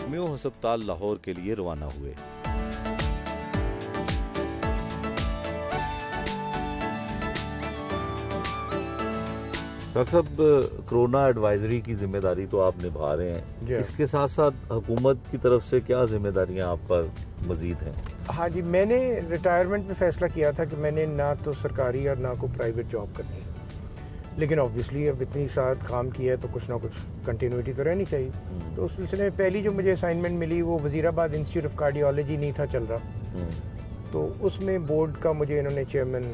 میو ہسپتال لاہور کے لیے روانہ ہوئے. ڈاکٹر صاحب کرونا ایڈوائزری کی ذمہ داری تو آپ نبھا رہے ہیں, اس کے ساتھ ساتھ حکومت کی طرف سے کیا ذمہ داریاں آپ پر مزید ہیں؟ ہاں جی, میں نے ریٹائرمنٹ میں فیصلہ کیا تھا کہ میں نے نہ تو سرکاری اور نہ کو پرائیویٹ جاب کرنی ہے, لیکن آبویسلی اب اتنی ساتھ کام کیا ہے تو کچھ نہ کچھ کنٹینیوٹی تو رہنی چاہیے. تو اس سلسلے میں پہلی جو مجھے اسائنمنٹ ملی وہ وزیر آباد انسٹیٹیوٹ آف کارڈیالوجی نہیں تھا چل رہا, تو اس میں بورڈ کا مجھے انہوں نے چیئرمین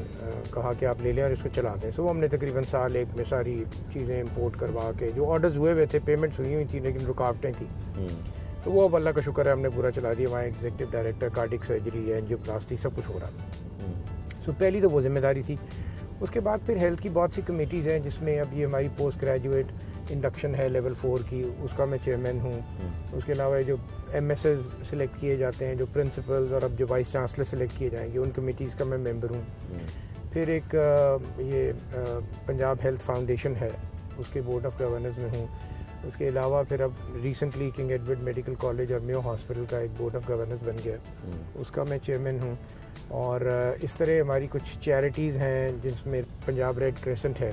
کہا کہ آپ لے لیں اور اس کو چلا دیں. سو ہم نے تقریباً سال ایک میں ساری چیزیں امپورٹ کروا کے, جو آرڈرز ہوئے ہوئے تھے, پیمنٹس ہوئی ہوئی تھیں لیکن رکاوٹیں تھیں, تو وہ اب اللہ کا شکر ہے ہم نے پورا چلا دیا. وہاں ایگزیکٹو ڈائریکٹر, کارڈک سرجری, اینجیوپلاسٹی, سب کچھ ہو رہا. سو پہلی تو وہ ذمہ داری تھی. اس کے بعد پھر ہیلتھ کی بہت سی کمیٹیز ہیں جس میں اب یہ ہماری پوسٹ گریجویٹ انڈکشن ہے لیول 4 کی, اس کا میں چیئرمین ہوں. اس کے علاوہ جو MSs سلیکٹ کیے جاتے ہیں, جو پرنسپلز اور اب جو وائس چانسلر سلیکٹ کیے جائیں گے, ان کمیٹیز کا میں ممبر ہوں. پھر ایک یہ پنجاب ہیلتھ فاؤنڈیشن ہے, اس کے بورڈ آف گورنرز میں ہوں. اس کے علاوہ پھر اب recently king Edward medical college اور میو ہاسپٹل کا ایک بورڈ آف گورنرز بن گیا, اس کا میں چیئرمین ہوں. اور اس طرح ہماری کچھ چیریٹیز ہیں جس میں پنجاب ریڈ کریسنٹ ہے,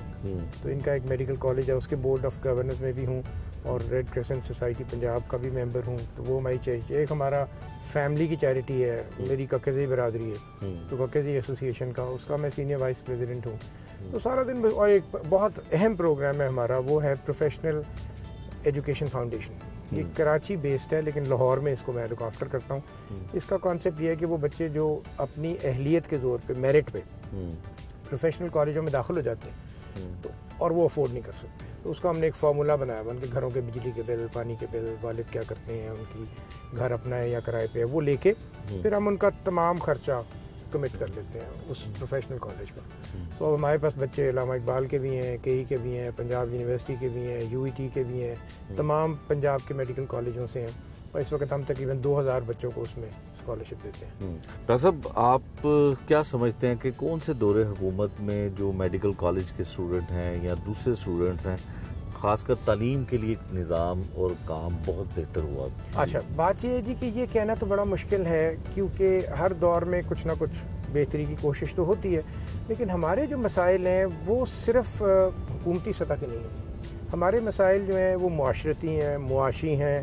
تو ان کا ایک میڈیکل کالج ہے, اس کے بورڈ آف گورنرز میں بھی ہوں, اور ریڈ کریسنٹ سوسائٹی پنجاب کا بھی ممبر ہوں. تو وہ ہماری چیریٹی, ایک ہمارا فیملی کی چیریٹی ہے, میری ککزئی برادری ہے, تو ککزئی ایسوسیشن کا, اس کا میں سینئر وائس پریزیڈنٹ ہوں. تو سارا دن, اور ایک بہت اہم پروگرام ہے ہمارا, وہ ہے پروفیشنل ایجوکیشن فاؤنڈیشن. یہ کراچی بیسڈ ہے لیکن لاہور میں اس کو میں لک آفٹر کرتا ہوں. اس کا کانسیپٹ یہ ہے کہ وہ بچے جو اپنی اہلیت کے زور پہ, میرٹ پہ پروفیشنل کالجوں میں داخل ہو جاتے ہیں تو, اور وہ افورڈ نہیں کر سکتے, تو اس کا ہم نے ایک فارمولا بنایا ہوا, ان کے گھروں کے بجلی کے بل, پانی کے بل, والد کیا کرتے ہیں, ان کی گھر اپنا ہے یا کرائے پہ ہے, وہ لے کے پھر ہم ان کا تمام خرچہ کمٹ کر لیتے ہیں اس پروفیشنل کالج کا. تو ہمارے پاس بچے علامہ اقبال کے بھی ہیں, KE کے بھی ہیں, پنجاب یونیورسٹی کے بھی ہیں, UET کے بھی ہیں, تمام پنجاب کے میڈیکل کالجوں سے ہیں. اور اس وقت ہم تقریباً 2000 بچوں کو اس میں اسکالرشپ دیتے ہیں. ڈاکٹر صاحب آپ کیا سمجھتے ہیں کہ کون سے دور حکومت میں جو میڈیکل کالج کے اسٹوڈنٹ ہیں یا دوسرے اسٹوڈنٹس ہیں خاص کر تعلیم کے لیے نظام اور کام بہت بہتر ہوا؟ اچھا، بات یہ ہے جی کہ یہ کہنا تو بڑا مشکل ہے کیونکہ ہر دور میں کچھ نہ کچھ بہتری کی کوشش تو ہوتی ہے، لیکن ہمارے جو مسائل ہیں وہ صرف حکومتی سطح کے نہیں ہیں. ہمارے مسائل جو ہیں وہ معاشرتی ہیں، معاشی ہیں،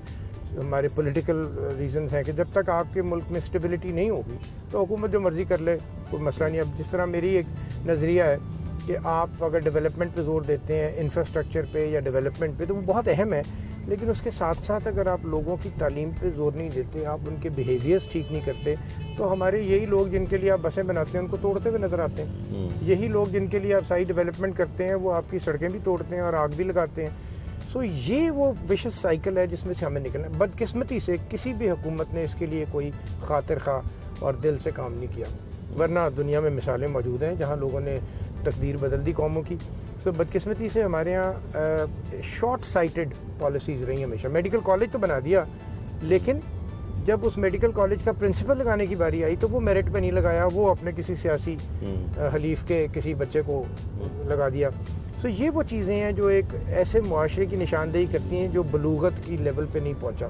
ہمارے پولیٹیکل ریزنز ہیں کہ جب تک آپ کے ملک میں اسٹیبلٹی نہیں ہوگی تو حکومت جو مرضی کر لے کوئی مسئلہ نہیں. اب جس طرح میری ایک نظریہ ہے کہ آپ اگر ڈیولپمنٹ پہ زور دیتے ہیں، انفراسٹرکچر پہ یا ڈیولپمنٹ پہ، تو وہ بہت اہم ہے، لیکن اس کے ساتھ ساتھ اگر آپ لوگوں کی تعلیم پہ زور نہیں دیتے، آپ ان کے بیہیویئرس ٹھیک نہیں کرتے، تو ہمارے یہی لوگ جن کے لیے آپ بسیں بناتے ہیں ان کو توڑتے ہوئے نظر آتے ہیں. یہی لوگ جن کے لیے آپ صحیح ڈیولپمنٹ کرتے ہیں وہ آپ کی سڑکیں بھی توڑتے ہیں اور آگ بھی لگاتے ہیں. سو یہ وہ وشس سائیکل ہے جس میں سے ہمیں نکلنا ہے. بدقسمتی سے کسی بھی حکومت نے اس کے لیے کوئی خاطر خواہ اور دل سے کام نہیں کیا، ورنہ دنیا میں مثالیں موجود ہیں جہاں لوگوں نے تقدیر بدل دی قوموں کی. سو بدقسمتی سے ہمارے ہاں شارٹ سائٹڈ پالیسیز رہی ہیں ہمیشہ. میڈیکل کالج تو بنا دیا، لیکن جب اس میڈیکل کالج کا پرنسپل لگانے کی باری آئی تو وہ میرٹ پہ نہیں لگایا، وہ اپنے کسی سیاسی حلیف کے کسی بچے کو لگا دیا. سو یہ وہ چیزیں ہیں جو ایک ایسے معاشرے کی نشاندہی کرتی ہیں جو بلوغت کی لیول پہ نہیں پہنچا.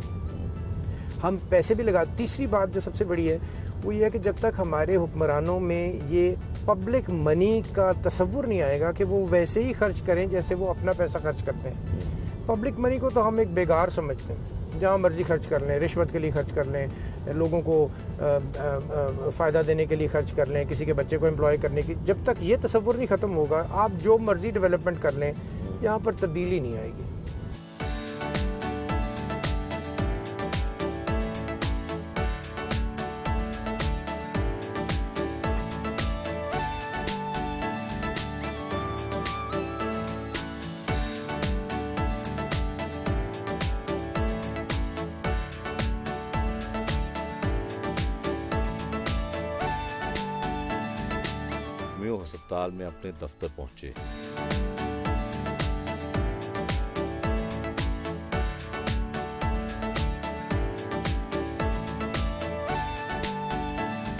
ہم پیسے بھی لگا. تیسری بات جو سب سے بڑی ہے وہ یہ ہے کہ جب تک ہمارے حکمرانوں میں یہ پبلک منی کا تصور نہیں آئے گا کہ وہ ویسے ہی خرچ کریں جیسے وہ اپنا پیسہ خرچ کرتے ہیں. پبلک منی کو تو ہم ایک بیگار سمجھتے ہیں، جہاں مرضی خرچ کر لیں، رشوت کے لیے خرچ کر لیں، لوگوں کو فائدہ دینے کے لیے خرچ کر لیں، کسی کے بچے کو امپلائی کرنے کی. جب تک یہ تصور نہیں ختم ہوگا آپ جو مرضی ڈیولپمنٹ کر لیں یہاں پر تبدیلی نہیں آئے گی. میو ہسپتال میں اپنے دفتر پہنچے.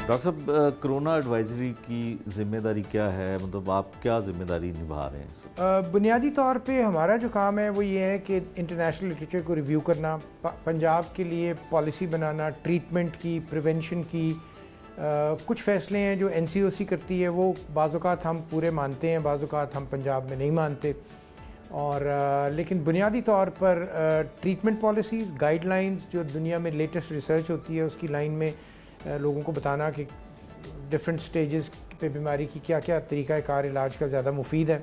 ڈاکٹر صاحب کرونا ایڈوائزری کی ذمہ داری کیا ہے؟ مطلب آپ کیا ذمہ داری نبھا رہے ہیں؟ بنیادی طور پہ ہمارا جو کام ہے وہ یہ ہے کہ انٹرنیشنل لٹریچر کو ریویو کرنا، پنجاب کے لیے پالیسی بنانا، ٹریٹمنٹ کی، پریونشن کی. کچھ فیصلے ہیں جو این سی او سی کرتی ہے، وہ بعض اوقات ہم پورے مانتے ہیں، بعض اوقات ہم پنجاب میں نہیں مانتے. اور لیکن بنیادی طور پر ٹریٹمنٹ پالیسیز، گائیڈ لائنز جو دنیا میں لیٹسٹ ریسرچ ہوتی ہے اس کی لائن میں لوگوں کو بتانا کہ ڈفرینٹ سٹیجز پہ بیماری کی کیا کیا طریقہ کار علاج کا زیادہ مفید ہے.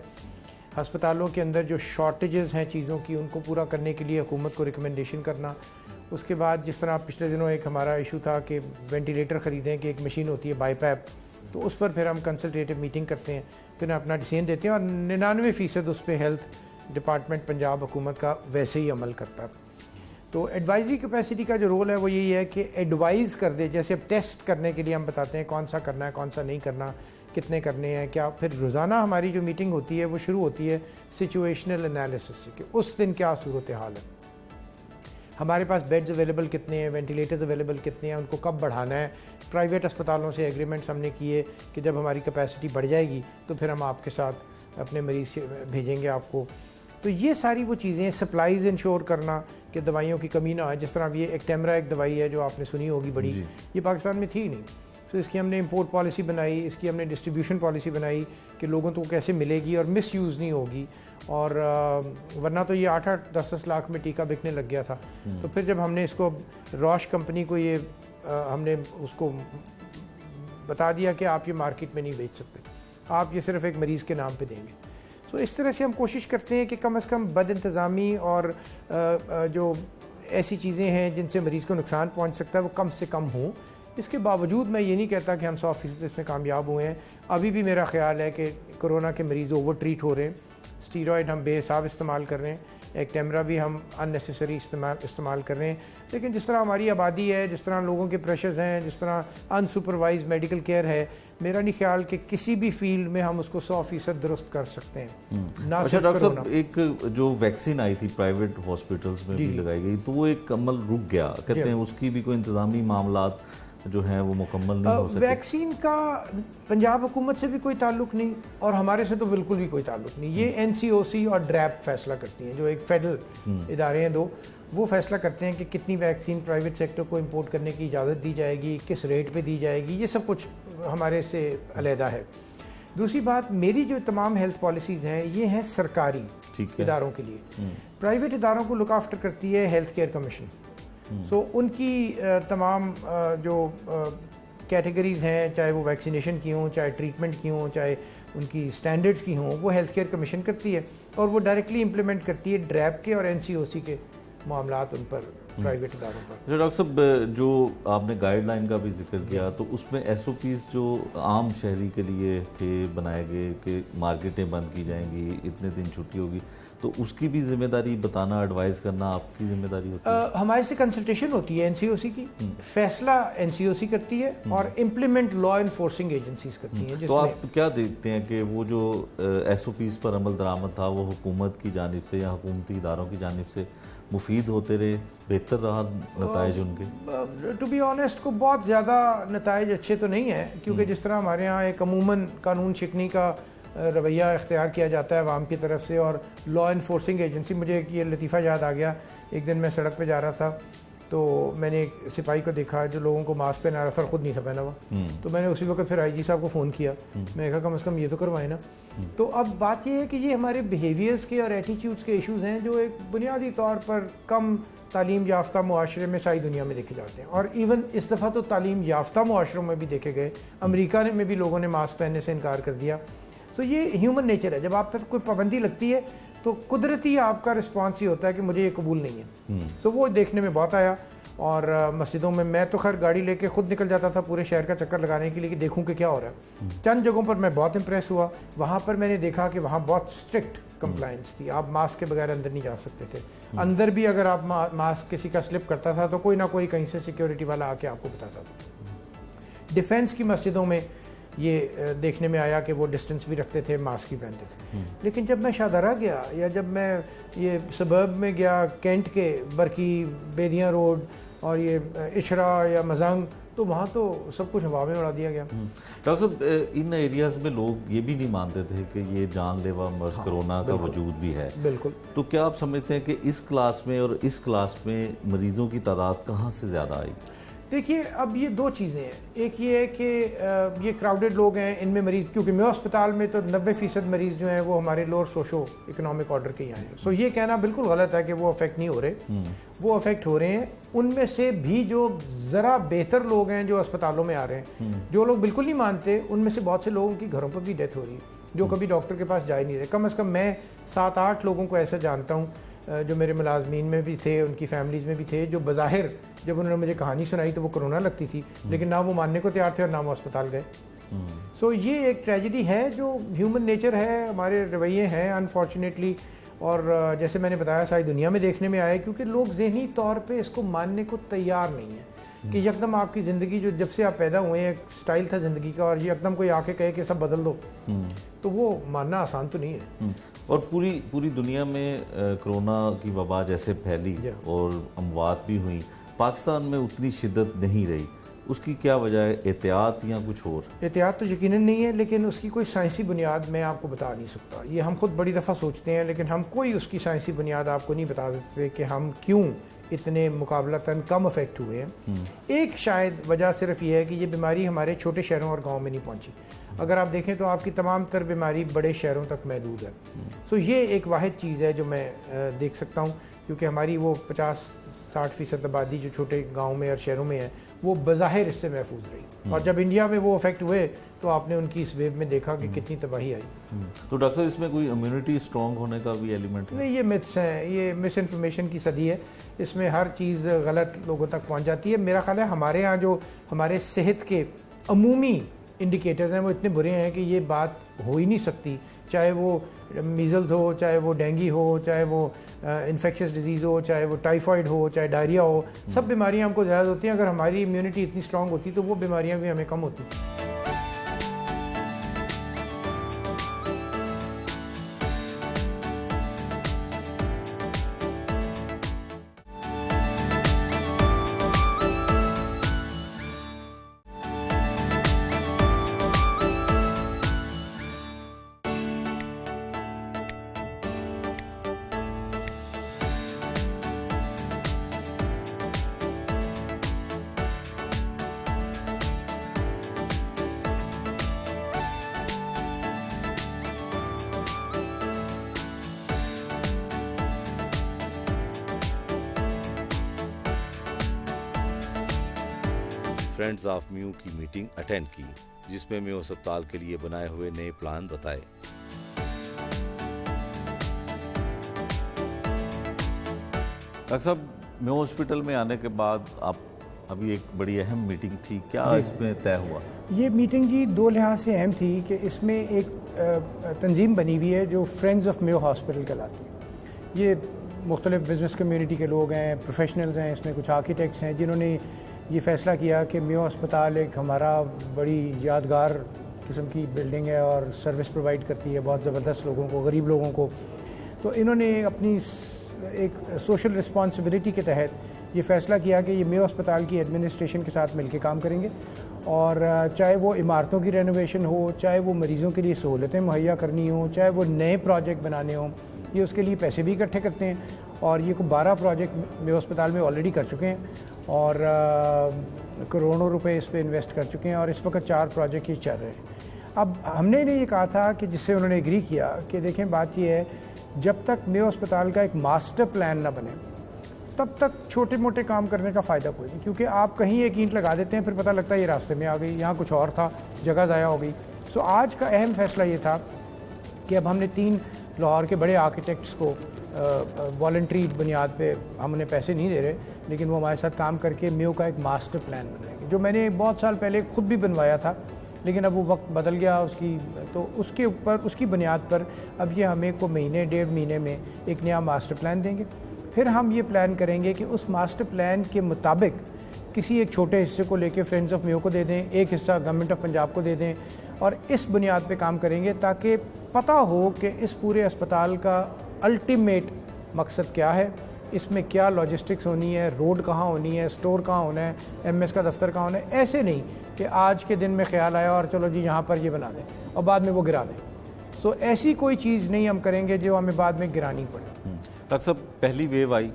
ہسپتالوں کے اندر جو شارٹیجز ہیں چیزوں کی ان کو پورا کرنے کے لیے حکومت کو ریکمنڈیشن کرنا. اس کے بعد جس طرح پچھلے دنوں ایک ہمارا ایشو تھا کہ وینٹیلیٹر خریدیں کہ ایک مشین ہوتی ہے بائی پیپ، تو اس پر پھر ہم کنسلٹیٹو میٹنگ کرتے ہیں، پھر اپنا ڈیسیژن دیتے ہیں اور 99% اس پہ ہیلتھ ڈپارٹمنٹ پنجاب حکومت کا ویسے ہی عمل کرتا ہے. تو ایڈوائزری کیپیسٹی کا جو رول ہے وہ یہی ہے کہ ایڈوائز کر دے. جیسے اب ٹیسٹ کرنے کے لیے ہم بتاتے ہیں کون سا کرنا ہے کون سا نہیں کرنا، کتنے کرنے ہیں کیا. پھر روزانہ ہماری جو میٹنگ ہوتی ہے وہ شروع ہوتی ہے سچویشنل انالیسس سے کہ اس دن کیا صورتحال ہے، ہمارے پاس بیڈز اویلیبل کتنے ہیں، وینٹیلیٹرز اویلیبل کتنے ہیں، ان کو کب بڑھانا ہے. پرائیویٹ اسپتالوں سے ایگریمنٹس ہم نے کیے کہ جب ہماری کیپیسٹی بڑھ جائے گی تو پھر ہم آپ کے ساتھ اپنے مریض بھیجیں گے آپ کو. تو یہ ساری وہ چیزیں، سپلائیز انشور کرنا کہ دوائیوں کی کمی نہ آئے. جس طرح یہ ایکٹیمرا ایک دوائی ہے جو آپ نے سنی ہوگی بڑی، یہ پاکستان میں تھی نہیں. تو اس کی ہم نے امپورٹ پالیسی بنائی، اس کی ہم نے ڈسٹریبیوشن پالیسی بنائی کہ لوگوں کو کیسے ملے گی اور مس یوز نہیں ہوگی. اور ورنہ تو یہ 8-8 10-10 لاکھ میں ٹیکہ بکنے لگ گیا تھا. تو پھر جب ہم نے اس کو روش کمپنی کو یہ ہم نے اس کو بتا دیا کہ آپ یہ مارکیٹ میں نہیں بیچ سکتے، آپ یہ صرف ایک مریض کے نام پہ دیں گے. تو اس طرح سے ہم کوشش کرتے ہیں کہ کم از کم بد انتظامی اور جو ایسی چیزیں ہیں جن سے مریض کو نقصان پہنچ سکتا ہے وہ کم سے کم ہوں. اس کے باوجود میں یہ نہیں کہتا کہ ہم 100% اس میں کامیاب ہوئے ہیں. ابھی بھی میرا خیال ہے کہ کرونا کے مریض اوور ٹریٹ ہو رہے ہیں، اسٹیرائڈ ہم بے حساب استعمال کر رہے ہیں، ایکٹیمرا بھی ہم اننیسیسری استعمال کر رہے ہیں. لیکن جس طرح ہماری آبادی ہے، جس طرح لوگوں کے پریشرز ہیں، جس طرح انسپروائز میڈیکل کیئر ہے، میرا نہیں خیال کہ کسی بھی فیلڈ میں ہم اس کو 100% درست کر سکتے ہیں. اچھا ڈاکٹر صاحب، ایک جو ویکسین آئی تھی پرائیویٹ ہاسپٹلس میں بھی لگائی گئی تو وہ ایک عمل رک گیا، کہتے ہیں اس کی بھی کوئی انتظامی معاملات جو ہیں وہ مکمل نہیں ہو سکے؟ ویکسین کا پنجاب حکومت سے بھی کوئی تعلق نہیں اور ہمارے سے تو بالکل بھی کوئی تعلق نہیں. یہ NCOC اور ڈریپ فیصلہ کرتی ہیں, جو ایک فیڈرل ادارے ہیں دو, وہ فیصلہ کرتے ہیں کہ کتنی ویکسین پرائیویٹ سیکٹر کو امپورٹ کرنے کی اجازت دی جائے گی, کس ریٹ پہ دی جائے گی, یہ سب کچھ ہمارے سے علیحدہ ہے. دوسری بات, میری جو تمام ہیلتھ پالیسیز ہیں یہ ہیں سرکاری اداروں کے لیے. پرائیویٹ اداروں کو لک آفٹر کرتی ہے ہیلتھ کیئر کمیشن. سو ان کی تمام جو کیٹیگریز ہیں, چاہے وہ ویکسینیشن کی ہوں, چاہے ٹریٹمنٹ کی ہوں, چاہے ان کی سٹینڈرڈز کی ہوں, وہ ہیلتھ کیئر کمیشن کرتی ہے اور وہ ڈائریکٹلی امپلیمنٹ کرتی ہے ڈریپ کے اور NCOC کے معاملات ان پر پرائیویٹ اداروں پر. ڈاکٹر صاحب, جو آپ نے گائیڈ لائن کا بھی ذکر کیا, تو اس میں SOPs جو عام شہری کے لیے تھے بنائے گئے کہ مارکیٹیں بند کی جائیں گی, اتنے دن چھٹی ہوگی, تو اس کی بھی ذمہ داری بتانا, ایڈوائز کرنا آپ کی ذمہ داری ہوتی ہے؟ ہمارے سے کنسلٹیشن ہوتی ہے NCOC کی, فیصلہ NCOC کرتی ہے اور امپلیمنٹ لا انفورسنگ ایجنسیز کرتی ہیں. تو آپ کیا دیکھتے ہیں کہ وہ جو SOPs پر عمل درآمد تھا وہ حکومت کی جانب سے یا حکومتی اداروں کی جانب سے مفید ہوتے رہے, بہتر رہا نتائج ان کے؟ ٹو بی آنیسٹ کو بہت زیادہ نتائج اچھے تو نہیں ہیں, کیونکہ جس طرح ہمارے ہاں ایک عموماً قانون شکنی کا رویہ اختیار کیا جاتا ہے عوام کی طرف سے, اور لا انفورسنگ ایجنسی, مجھے ایک یہ لطیفہ یاد آ گیا. ایک دن میں سڑک پہ جا رہا تھا تو میں نے ایک سپاہی کو دیکھا جو لوگوں کو ماسک پہنا رہا تھا, خود نہیں تھا پہنا ہوا. تو میں نے اسی وقت پھر IG صاحب کو فون کیا, میں کہا کم از کم یہ تو کروائے نا. تو اب بات یہ ہے کہ یہ ہمارے بیہیویئرس کے اور ایٹیٹیوڈس کے ایشوز ہیں جو ایک بنیادی طور پر کم تعلیم یافتہ معاشرے میں ساری دنیا میں دیکھے جاتے ہیں, اور ایون اس دفعہ تو تعلیم یافتہ معاشروں میں بھی دیکھے گئے. امریکہ میں بھی لوگوں نے ماسک پہننے سے انکار کر دیا. تو یہ ہیومن نیچر ہے, جب آپ پر کوئی پابندی لگتی ہے تو قدرتی آپ کا رسپانس یہ ہوتا ہے کہ مجھے یہ قبول نہیں ہے. تو وہ دیکھنے میں بہت آیا, اور مسجدوں میں تو خیر گاڑی لے کے خود نکل جاتا تھا پورے شہر کا چکر لگانے کے لیے کہ دیکھوں کہ کیا ہو رہا ہے. چند جگہوں پر میں بہت امپریس ہوا, وہاں پر میں نے دیکھا کہ وہاں بہت اسٹرکٹ کمپلائنس تھی, آپ ماسک کے بغیر اندر نہیں جا سکتے تھے. اندر بھی اگر آپ ماسک کسی کا سلپ کرتا تھا تو کوئی نہ کوئی کہیں سے سیکیورٹی والا آ کے آپ کو بتاتا تھا. ڈیفینس کی مسجدوں میں یہ دیکھنے میں آیا کہ وہ ڈسٹنس بھی رکھتے تھے, ماسک بھی پہنتے تھے. لیکن جب میں شاہدرہ گیا یا جب میں یہ سبرب میں گیا, کینٹ کے برکی, بیدیاں روڈ اور یہ اشرا یا مزنگ, تو وہاں تو سب کچھ ہوا میں اڑا دیا گیا. ڈاکٹر صاحب, ان ایریاز میں لوگ یہ بھی نہیں مانتے تھے کہ یہ جان لیوا مرض کرونا کا وجود بھی ہے. بالکل. تو کیا آپ سمجھتے ہیں کہ اس کلاس میں اور اس کلاس میں مریضوں کی تعداد کہاں سے زیادہ آئی؟ دیکھیے, اب یہ دو چیزیں ہیں. ایک یہ ہے کہ یہ کراؤڈڈ لوگ ہیں, ان میں مریض, کیونکہ میو ہسپتال میں تو 90% مریض جو ہیں وہ ہمارے لوور سوشو اکنامک آرڈر کے ہی آئے ہیں. سو یہ کہنا بالکل غلط ہے کہ وہ افیکٹ نہیں ہو رہے, وہ افیکٹ ہو رہے ہیں. ان میں سے بھی جو ذرا بہتر لوگ ہیں جو اسپتالوں میں آ رہے ہیں, جو لوگ بالکل نہیں مانتے, ان میں سے بہت سے لوگوں کی گھروں پر بھی ڈیتھ ہو رہی ہے جو کبھی ڈاکٹر کے پاس جا ہی نہیں رہے. کم از کم میں 7-8 لوگوں کو ایسا جانتا ہوں جو میرے ملازمین میں بھی تھے, ان کی فیملیز میں بھی تھے, جو بظاہر جب انہوں نے مجھے کہانی سنائی تو وہ کرونا لگتی تھی, لیکن نہ وہ ماننے کو تیار تھے اور نہ وہ اسپتال گئے. سو یہ ایک ٹریجڈی ہے جو ہیومن نیچر ہے, ہمارے رویے ہیں انفارچونیٹلی, اور جیسے میں نے بتایا ساری دنیا میں دیکھنے میں آئے, کیونکہ لوگ ذہنی طور پہ اس کو ماننے کو تیار نہیں ہیں کہ یکدم آپ کی زندگی جو جب سے آپ پیدا ہوئے ہیں ایک سٹائل تھا زندگی کا, اور یکدم کوئی آ کے کہے کہ سب بدل دو, تو وہ ماننا آسان تو نہیں ہے. اور پوری دنیا میں کرونا کی وبا جیسے پھیلی اور اموات بھی ہوئیں, پاکستان میں اتنی شدت نہیں رہی. اس کی کیا وجہ ہے؟ احتیاط یا کچھ اور؟ احتیاط تو یقیناً نہیں ہے, لیکن اس کی کوئی سائنسی بنیاد میں آپ کو بتا نہیں سکتا. یہ ہم خود بڑی دفعہ سوچتے ہیں, لیکن ہم کوئی اس کی سائنسی بنیاد آپ کو نہیں بتا سکتے کہ ہم کیوں اتنے مقابلتاً کم افیکٹ ہوئے ہیں. ایک شاید وجہ صرف یہ ہے کہ یہ بیماری ہمارے چھوٹے شہروں اور گاؤں میں نہیں پہنچی. اگر آپ دیکھیں تو آپ کی تمام تر بیماری بڑے شہروں تک محدود ہے. سو یہ ایک واحد چیز ہے جو میں دیکھ سکتا ہوں, کیونکہ ہماری وہ 50-60% آبادی جو چھوٹے گاؤں میں اور شہروں میں ہے وہ بظاہر اس سے محفوظ رہی. اور جب انڈیا میں وہ افیکٹ ہوئے تو آپ نے ان کی اس ویو میں دیکھا کہ کتنی تباہی آئی. تو ڈاکٹر صاحب, اس میں کوئی امیونٹی اسٹرانگ ہونے کا بھی ایلیمنٹ ہے؟ نہیں, یہ متس ہیں, یہ مس انفارمیشن کی صدی ہے. اس میں ہر چیز غلط لوگوں تک پہنچ جاتی ہے. میرا خیال ہے ہمارے ہاں جو ہمارے صحت کے عمومی انڈیکیٹرز ہیں وہ اتنے برے ہیں کہ یہ بات ہو ہی نہیں سکتی, چاہے وہ میزلز ہو, چاہے وہ ڈینگی ہو, چاہے وہ انفیکشس ڈیزیز ہو, چاہے وہ ٹائیفائڈ ہو, چاہے ڈائریا ہو. سب بیماریاں ہم کو زیادہ ہوتی ہیں. اگر ہماری امیونٹی اتنی اسٹرانگ ہوتی تو وہ بیماریاں بھی ہمیں کم ہوتی. فرینڈز آف میو کی میٹنگ اٹینڈ کی، جس میں میو اسپتال کے لیے بنائے ہوئے نئے پلان بتائے۔ ڈاکٹر صاحب، میو ہاسپٹل میں آنے کے بعد آپ ابھی ایک بڑی اہم میٹنگ تھی، کیا اس میں طے ہوا؟ یہ میٹنگ جی دو لحاظ سے اہم تھی کہ اس میں ایک تنظیم بنی ہوئی ہے جو فرینڈز آف میو ہاسپٹل کہلاتی ہے۔ یہ مختلف بزنس کمیونٹی کے لوگ ہیں، پروفیشنلز ہیں، اس میں کچھ آرکیٹیکٹس ہیں جنہوں نے یہ فیصلہ کیا کہ میو ہسپتال ایک ہمارا بڑی یادگار قسم کی بلڈنگ ہے اور سروس پرووائڈ کرتی ہے بہت زبردست لوگوں کو، غریب لوگوں کو۔ تو انہوں نے اپنی ایک سوشل رسپانسبلٹی کے تحت یہ فیصلہ کیا کہ یہ میو ہسپتال کی ایڈمنسٹریشن کے ساتھ مل کے کام کریں گے، اور چاہے وہ عمارتوں کی رینوویشن ہو، چاہے وہ مریضوں کے لیے سہولتیں مہیا کرنی ہوں، چاہے وہ نئے پروجیکٹ بنانے ہوں، یہ اس کے لیے پیسے بھی اکٹھے کرتے ہیں۔ اور یہ کو 12 پروجیکٹ میو ہسپتال میں آلریڈی کر چکے ہیں اور کروڑوں روپے اس پہ انویسٹ کر چکے ہیں، اور اس وقت 4 پروجیکٹ یہ چل رہے ہیں۔ اب ہم نے انہیں یہ کہا تھا کہ جس سے انہوں نے ایگری کیا کہ دیکھیں بات یہ ہے، جب تک میو ہسپتال کا ایک ماسٹر پلان نہ بنے تب تک چھوٹے موٹے کام کرنے کا فائدہ کوئی نہیں، کیونکہ آپ کہیں ایک اینٹ لگا دیتے ہیں، پھر پتہ لگتا ہے یہ راستے میں آ گئی، یہاں کچھ اور تھا، جگہ ضائع ہو گئی۔ سو آج کا اہم فیصلہ یہ تھا کہ اب ہم نے 3 لاہور کے بڑے آرکیٹیکٹس کو والنٹری بنیاد پہ، ہم انہیں پیسے نہیں دے رہے لیکن وہ ہمارے ساتھ کام کر کے میو کا ایک ماسٹر پلان بنائیں گے، جو میں نے بہت سال پہلے خود بھی بنوایا تھا، لیکن اب وہ وقت بدل گیا اس کی، تو اس کے اوپر، اس کی بنیاد پر اب یہ ہمیں کو مہینے 1.5 مہینے میں ایک نیا ماسٹر پلان دیں گے۔ پھر ہم یہ پلان کریں گے کہ اس ماسٹر پلان کے مطابق کسی ایک چھوٹے حصے کو لے کے فرینڈز آف میو کو دے دیں، ایک حصہ گورنمنٹ آف پنجاب کو دے دیں، اور اس بنیاد پہ کام کریں گے تاکہ پتہ ہو کہ اس پورے اسپتال کا الٹیمیٹ مقصد کیا ہے، اس میں کیا لاجسٹکس ہونی ہے، روڈ کہاں ہونی ہے، اسٹور کہاں ہونا ہے، ایم ایس کا دفتر کہاں ہونا ہے۔ ایسے نہیں کہ آج کے دن میں خیال آیا اور چلو جی یہاں پر یہ بنا دیں اور بعد میں وہ گرا دیں۔ سو ایسی کوئی چیز نہیں ہم کریں گے جو ہمیں بعد میں گرانی پڑے۔ ڈاکٹر صاحب، پہلی ویو آئی،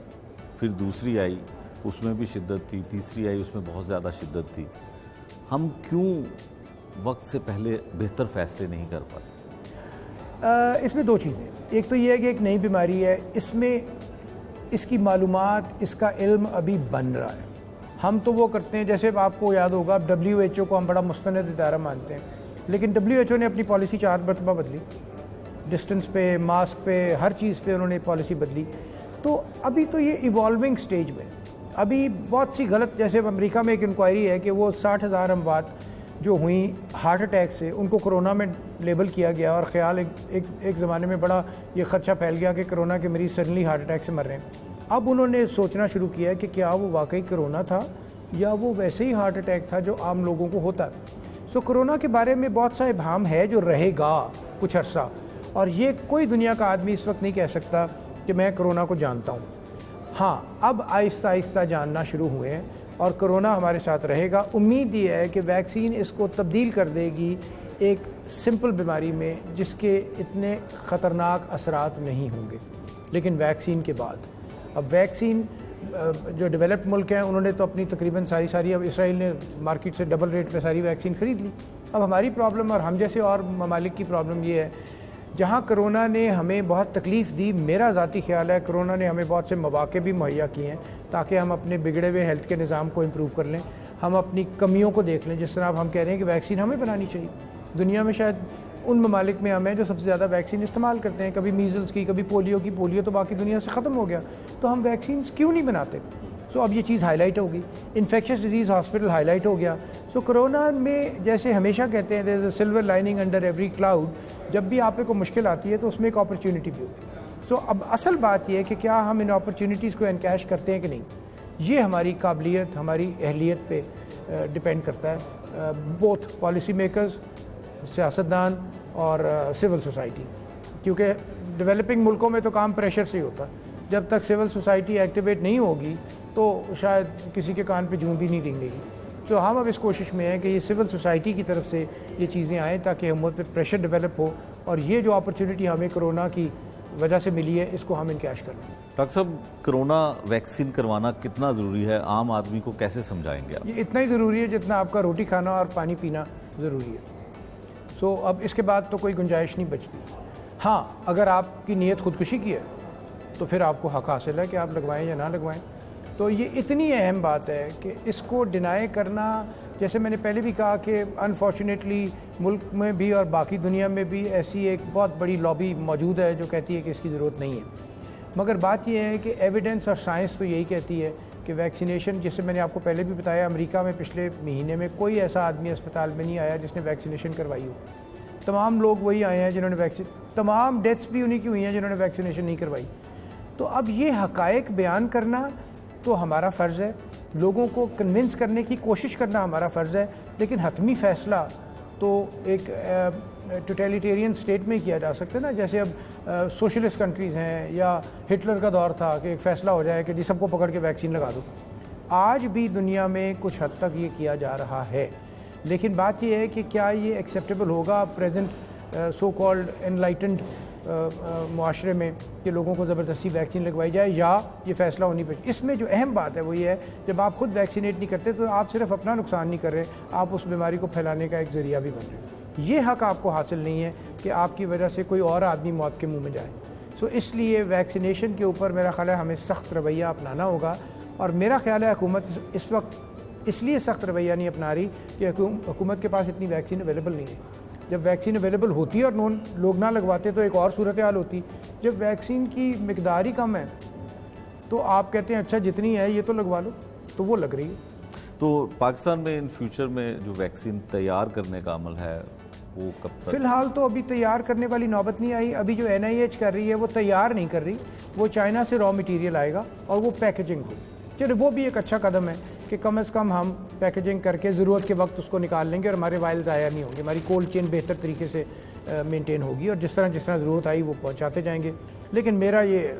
پھر دوسری آئی، اس میں بھی شدت تھی، تیسری آئی، اس میں بہت زیادہ شدت تھی، ہم کیوں وقت سے پہلے بہتر فیصلے نہیں کر پاتے؟ اس میں 2 چیزیں، ایک تو یہ ہے کہ ایک نئی بیماری ہے، اس میں اس کی معلومات، اس کا علم ابھی بن رہا ہے۔ ہم تو وہ کرتے ہیں، جیسے آپ کو یاد ہوگا WHO کو ہم بڑا مستند ادارہ مانتے ہیں، لیکن WHO نے اپنی پالیسی 4 مرتبہ بدلی، ڈسٹنس پہ، ماسک پہ، ہر چیز پہ انہوں نے پالیسی بدلی۔ تو ابھی تو یہ ایوالونگ سٹیج میں، ابھی بہت سی غلط، جیسے امریکہ میں ایک انکوائری ہے کہ وہ 60,000 اموات جو ہوئیں ہارٹ اٹیک سے، ان کو کرونا میں لیبل کیا گیا، اور خیال ایک زمانے میں بڑا یہ خدشہ پھیل گیا کہ کرونا کے مریض سڈنلی ہارٹ اٹیک سے مر رہے ہیں۔ اب انہوں نے سوچنا شروع کیا ہے کہ کیا وہ واقعی کرونا تھا یا وہ ویسے ہی ہارٹ اٹیک تھا جو عام لوگوں کو ہوتا ہے۔ سو کرونا کے بارے میں بہت سا ابہام ہے جو رہے گا کچھ عرصہ، اور یہ کوئی دنیا کا آدمی اس وقت نہیں کہہ سکتا کہ میں کرونا کو جانتا ہوں۔ ہاں، اب آہستہ آہستہ جاننا شروع ہوئے ہیں، اور کرونا ہمارے ساتھ رہے گا۔ امید یہ ہے کہ ویکسین اس کو تبدیل کر دے گی ایک سمپل بیماری میں جس کے اتنے خطرناک اثرات نہیں ہوں گے۔ لیکن ویکسین کے بعد، اب ویکسین جو ڈیولپڈ ملک ہیں انہوں نے تو اپنی تقریباً ساری، اب اسرائیل نے مارکیٹ سے ڈبل ریٹ پہ ساری ویکسین خرید لی۔ اب ہماری پرابلم اور ہم جیسے اور ممالک کی پرابلم یہ ہے، جہاں کرونا نے ہمیں بہت تکلیف دی، میرا ذاتی خیال ہے کرونا نے ہمیں بہت سے مواقع بھی مہیا کیے ہیں تاکہ ہم اپنے بگڑے ہوئے ہیلتھ کے نظام کو امپروو کر لیں، ہم اپنی کمیوں کو دیکھ لیں۔ جس طرح اب ہم کہہ رہے ہیں کہ ویکسین ہمیں بنانی چاہیے، دنیا میں شاید ان ممالک میں ہم ہیں جو سب سے زیادہ ویکسین استعمال کرتے ہیں، کبھی میزلز کی، کبھی پولیو تو باقی دنیا سے ختم ہو گیا، تو ہم ویکسینز کیوں نہیں بناتے؟ سو اب یہ چیز ہائی لائٹ ہوگی، infectious disease hospital highlight ہو گیا۔ سو کرونا میں جیسے ہمیشہ کہتے ہیں there is a silver lining under every cloud, جب بھی آپ کو مشکل آتی ہے تو اس میں ایک اپرچونٹی بھی ہوتی ہے۔ سو اب اصل بات یہ ہے کہ کیا ہم ان اپرچونٹیز کو انکیش کرتے ہیں کہ نہیں، یہ ہماری قابلیت، ہماری اہلیت پہ ڈپینڈ کرتا ہے، بوتھ پالیسی میکرز، سیاستدان اور سول سوسائٹی، کیونکہ ڈیولپنگ ملکوں میں تو کام پریشر سے ہی ہوتا ہے۔ جب تک سول سوسائٹی ایکٹیویٹ نہیں ہوگی تو شاید کسی کے کان پہ جوں بھی نہیں ڈنگے گی۔ تو ہم اب اس کوشش میں ہیں کہ یہ سول سوسائٹی کی طرف سے یہ چیزیں آئیں تاکہ حکومت پہ پریشر ڈیولپ ہو، اور یہ جو اپرچونٹی ہمیں کرونا کی وجہ سے ملی ہے اس کو ہم انکیش کر لیں۔ ڈاکٹر صاحب، کرونا ویکسین کروانا کتنا ضروری ہے، عام آدمی کو کیسے سمجھائیں گے آپ؟ یہ اتنا ہی ضروری ہے جتنا آپ کا روٹی کھانا اور پانی پینا ضروری ہے۔ سو اب اس کے بعد تو کوئی گنجائش نہیں بچتی۔ ہاں، اگر آپ کی نیت خودکشی کی ہے تو پھر آپ کو حق حاصل ہے کہ آپ لگوائیں یا نہ لگوائیں۔ تو یہ اتنی اہم بات ہے کہ اس کو ڈینائی کرنا جیسے میں نے پہلے بھی کہا کہ انفارچونیٹلی ملک میں بھی اور باقی دنیا میں بھی ایسی ایک بہت بڑی لابی موجود ہے جو کہتی ہے کہ اس کی ضرورت نہیں ہے، مگر بات یہ ہے کہ ایویڈنس اور سائنس تو یہی کہتی ہے کہ ویکسینیشن، جسے میں نے آپ کو پہلے بھی بتایا، امریکہ میں پچھلے مہینے میں کوئی ایسا آدمی اسپتال میں نہیں آیا جس نے ویکسینیشن کروائی ہو، تمام لوگ وہی آئے ہیں جنہوں نے تمام ڈیتھس بھی انہی کی ہوئی ہیں جنہوں نے ویکسینیشن نہیں کروائی۔ تو اب یہ حقائق بیان کرنا تو ہمارا فرض ہے، لوگوں کو کنونس کرنے کی کوشش کرنا ہمارا فرض ہے، لیکن حتمی فیصلہ تو ایک ٹوٹیلیٹیرین اسٹیٹ میں کیا جا سکتا ہے نا، جیسے اب سوشلسٹ کنٹریز ہیں یا ہٹلر کا دور تھا کہ ایک فیصلہ ہو جائے کہ جی سب کو پکڑ کے ویکسین لگا دو۔ آج بھی دنیا میں کچھ حد تک یہ کیا جا رہا ہے، لیکن بات یہ ہے کہ کیا یہ ایکسیپٹیبل ہوگا پریزنٹ سو کالڈ انلائٹنڈ معاشرے میں کہ لوگوں کو زبردستی ویکسین لگوائی جائے، یا یہ فیصلہ ہونی پڑے۔ اس میں جو اہم بات ہے وہ یہ ہے، جب آپ خود ویکسینیٹ نہیں کرتے تو آپ صرف اپنا نقصان نہیں کر رہے، آپ اس بیماری کو پھیلانے کا ایک ذریعہ بھی بن رہے ہیں۔ یہ حق آپ کو حاصل نہیں ہے کہ آپ کی وجہ سے کوئی اور آدمی موت کے منہ میں جائے۔ اس لیے ویکسینیشن کے اوپر میرا خیال ہے ہمیں سخت رویہ اپنانا ہوگا، اور میرا خیال ہے حکومت اس وقت اس لیے سخت رویہ نہیں اپنا رہی کہ حکومت کے پاس اتنی ویکسین اویلیبل نہیں ہے۔ جب ویکسین اویلیبل ہوتی ہے اور لوگ نہ لگواتے تو ایک اور صورتحال ہوتی۔ جب ویکسین کی مقدار ہی کم ہے تو آپ کہتے ہیں اچھا جتنی ہے یہ تو لگوا لو، تو وہ لگ رہی ہے۔ تو پاکستان میں ان فیوچر میں جو ویکسین تیار کرنے کا عمل ہے وہ کب تک؟ فی الحال تو ابھی تیار کرنے والی نوبت نہیں آئی۔ ابھی جو NIH کر رہی ہے وہ تیار نہیں کر رہی، وہ چائنا سے را مٹیریل آئے گا اور وہ پیکیجنگ ہوگی۔ چلے وہ بھی ایک اچھا قدم ہے کہ کم از کم ہم پیکیجنگ کر کے ضرورت کے وقت اس کو نکال لیں گے اور ہمارے وائل ضائع نہیں ہوں گے، ہماری کولڈ چین بہتر طریقے سے مینٹین ہوگی، اور جس طرح ضرورت آئی وہ پہنچاتے جائیں گے۔ لیکن میرا یہ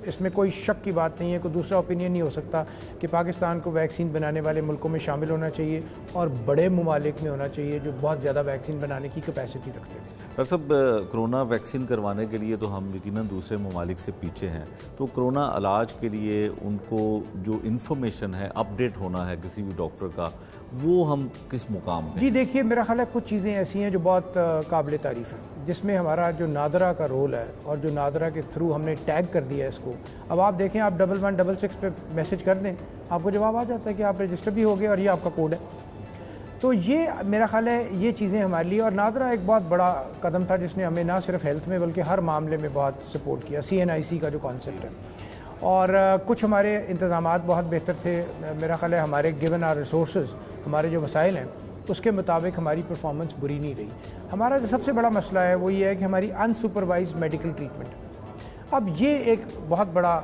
اس میں کوئی شک کی بات نہیں ہے، کوئی دوسرا اوپینین نہیں ہو سکتا کہ پاکستان کو ویکسین بنانے والے ملکوں میں شامل ہونا چاہیے اور بڑے ممالک میں ہونا چاہیے جو بہت زیادہ ویکسین بنانے کی کیپیسٹی رکھتے ہیں۔ ڈاکٹر صاحب، کرونا ویکسین کروانے کے لیے تو ہم یقیناً دوسرے ممالک سے پیچھے ہیں، تو کرونا علاج کے لیے ان کو جو انفارمیشن ہے اپڈیٹ ہونا ہے کسی بھی ڈاکٹر کا، وہ ہم کس مقام میں؟ جی دیکھیے، میرا خیال ہے کچھ چیزیں ایسی ہیں جو بہت قابل تعریف ہیں، جس میں ہمارا جو نادرا کا رول ہے اور جو نادرا کے تھرو ہم نے ٹیگ کر دیا ہے اس کو۔ اب آپ دیکھیں، آپ 1166 پہ میسج کر دیں، آپ کو جواب آ جاتا ہے کہ آپ رجسٹر بھی ہو گئے اور یہ آپ کا کوڈ ہے۔ تو یہ میرا خیال ہے یہ چیزیں ہمارے لیے، اور نادرا ایک بہت بڑا قدم تھا جس نے ہمیں نہ صرف ہیلتھ میں بلکہ ہر معاملے میں بہت سپورٹ کیا۔ CNIC کا جو کانسیپٹ ہے، اور کچھ ہمارے انتظامات بہت بہتر تھے۔ میرا خیال ہے ہمارے گیون آر ریسورسز، ہمارے جو وسائل ہیں اس کے مطابق ہماری پرفارمنس بری نہیں رہی۔ ہمارا جو سب سے بڑا مسئلہ ہے وہ یہ ہے کہ ہماری انسپروائزڈ میڈیکل ٹریٹمنٹ، اب یہ ایک بہت بڑا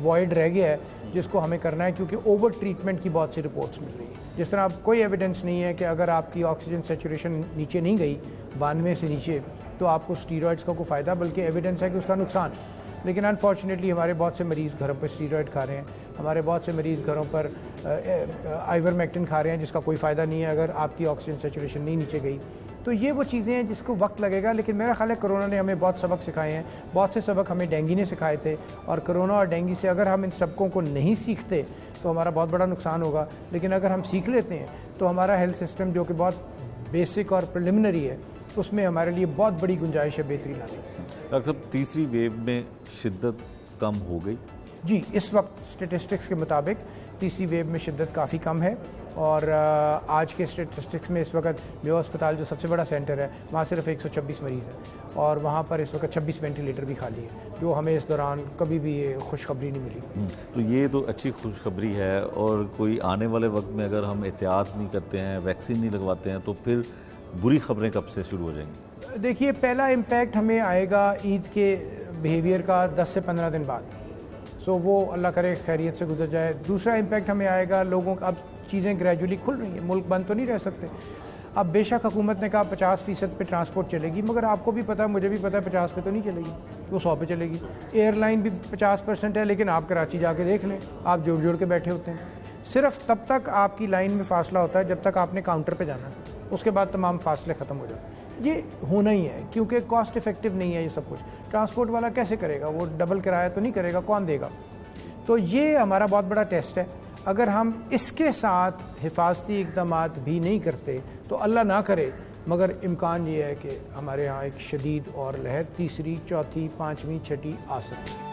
وائڈ رہ گیا ہے جس کو ہمیں کرنا ہے، کیونکہ اوور ٹریٹمنٹ کی بہت سی رپورٹس مل رہی ہیں۔ جس طرح اب کوئی ایویڈنس نہیں ہے کہ اگر آپ کی آکسیجن سیچوریشن نیچے نہیں گئی 92 سے نیچے تو آپ کو اسٹیرائڈس کا کوئی فائدہ، بلکہ ایویڈنس ہے کہ اس کا نقصان ہے۔ لیکن انفارچونیٹلی ہمارے بہت سے مریض گھروں پر اسٹیرائڈ کھا رہے ہیں، ہمارے بہت سے مریض گھروں پر آئیورمیکٹن کھا رہے ہیں جس کا کوئی فائدہ نہیں ہے اگر آپ کی آکسیجن سیچوریشن نہیں نیچے گئی۔ تو یہ وہ چیزیں ہیں جس کو وقت لگے گا، لیکن میرا خیال ہے کرونا نے ہمیں بہت سبق سکھائے ہیں۔ بہت سے سبق ہمیں ڈینگی نے سکھائے تھے، اور کرونا اور ڈینگی سے اگر ہم ان سبقوں کو نہیں سیکھتے تو ہمارا بہت بڑا نقصان ہوگا، لیکن اگر ہم سیکھ لیتے ہیں تو ہمارا ہیلتھ سسٹم جو کہ بہت بیسک اور پریلیمنری ہے اس میں ہمارے لیے بہت بڑی گنجائش ہے بہتری لانے کی۔ ڈاکٹر صاحب، تیسری ویو میں شدت کم ہو گئی؟ جی، اس وقت اسٹیٹسٹکس کے مطابق تیسری ویو میں شدت کافی کم ہے، اور آج کے اسٹیٹسٹکس میں اس وقت میو اسپتال جو سب سے بڑا سینٹر ہے وہاں صرف 126 مریض ہیں، اور وہاں پر اس وقت 26 وینٹیلیٹر بھی خالی ہے، جو ہمیں اس دوران کبھی بھی یہ خوشخبری نہیں ملی۔ تو یہ تو اچھی خوشخبری ہے، اور کوئی آنے والے وقت میں اگر ہم احتیاط نہیں کرتے ہیں، ویکسین نہیں لگواتے ہیں، تو پھر بری خبریں کب سے شروع ہو جائیں گی؟ دیکھیے، پہلا امپیکٹ ہمیں آئے گا عید کے بیہیویئر کا 10 سے 15 دن بعد، سو وہ اللہ کرے خیریت سے گزر جائے۔ دوسرا امپیکٹ ہمیں آئے گا لوگوں کا، اب چیزیں گریجولی کھل رہی ہیں، ملک بند تو نہیں رہ سکتے۔ اب بے شک حکومت نے کہا 50% پہ ٹرانسپورٹ چلے گی، مگر آپ کو بھی پتہ ہے، مجھے بھی پتہ ہے 50 پہ تو نہیں چلے گی، وہ 100 پہ چلے گی۔ ایئر لائن بھی 50% ہے، لیکن آپ کراچی جا کے دیکھ لیں، آپ جوڑ کے بیٹھے ہوتے ہیں۔ صرف تب تک آپ کی لائن میں فاصلہ ہوتا ہے جب تک آپ نے کاؤنٹر پہ جانا ہے، اس کے بعد تمام فاصلے ختم ہو جاتے ہیں۔ یہ ہونا ہی ہے، کیونکہ کاسٹ افیکٹو نہیں ہے یہ سب کچھ۔ ٹرانسپورٹ والا کیسے کرے گا؟ وہ ڈبل کرایہ تو نہیں کرے گا، کون دے گا؟ تو یہ ہمارا بہت بڑا ٹیسٹ ہے۔ اگر ہم اس کے ساتھ حفاظتی اقدامات بھی نہیں کرتے تو اللہ نہ کرے، مگر امکان یہ ہے کہ ہمارے ہاں ایک شدید اور لہر تیسری، چوتھی، پانچویں، چھٹی آ سکتی ہے۔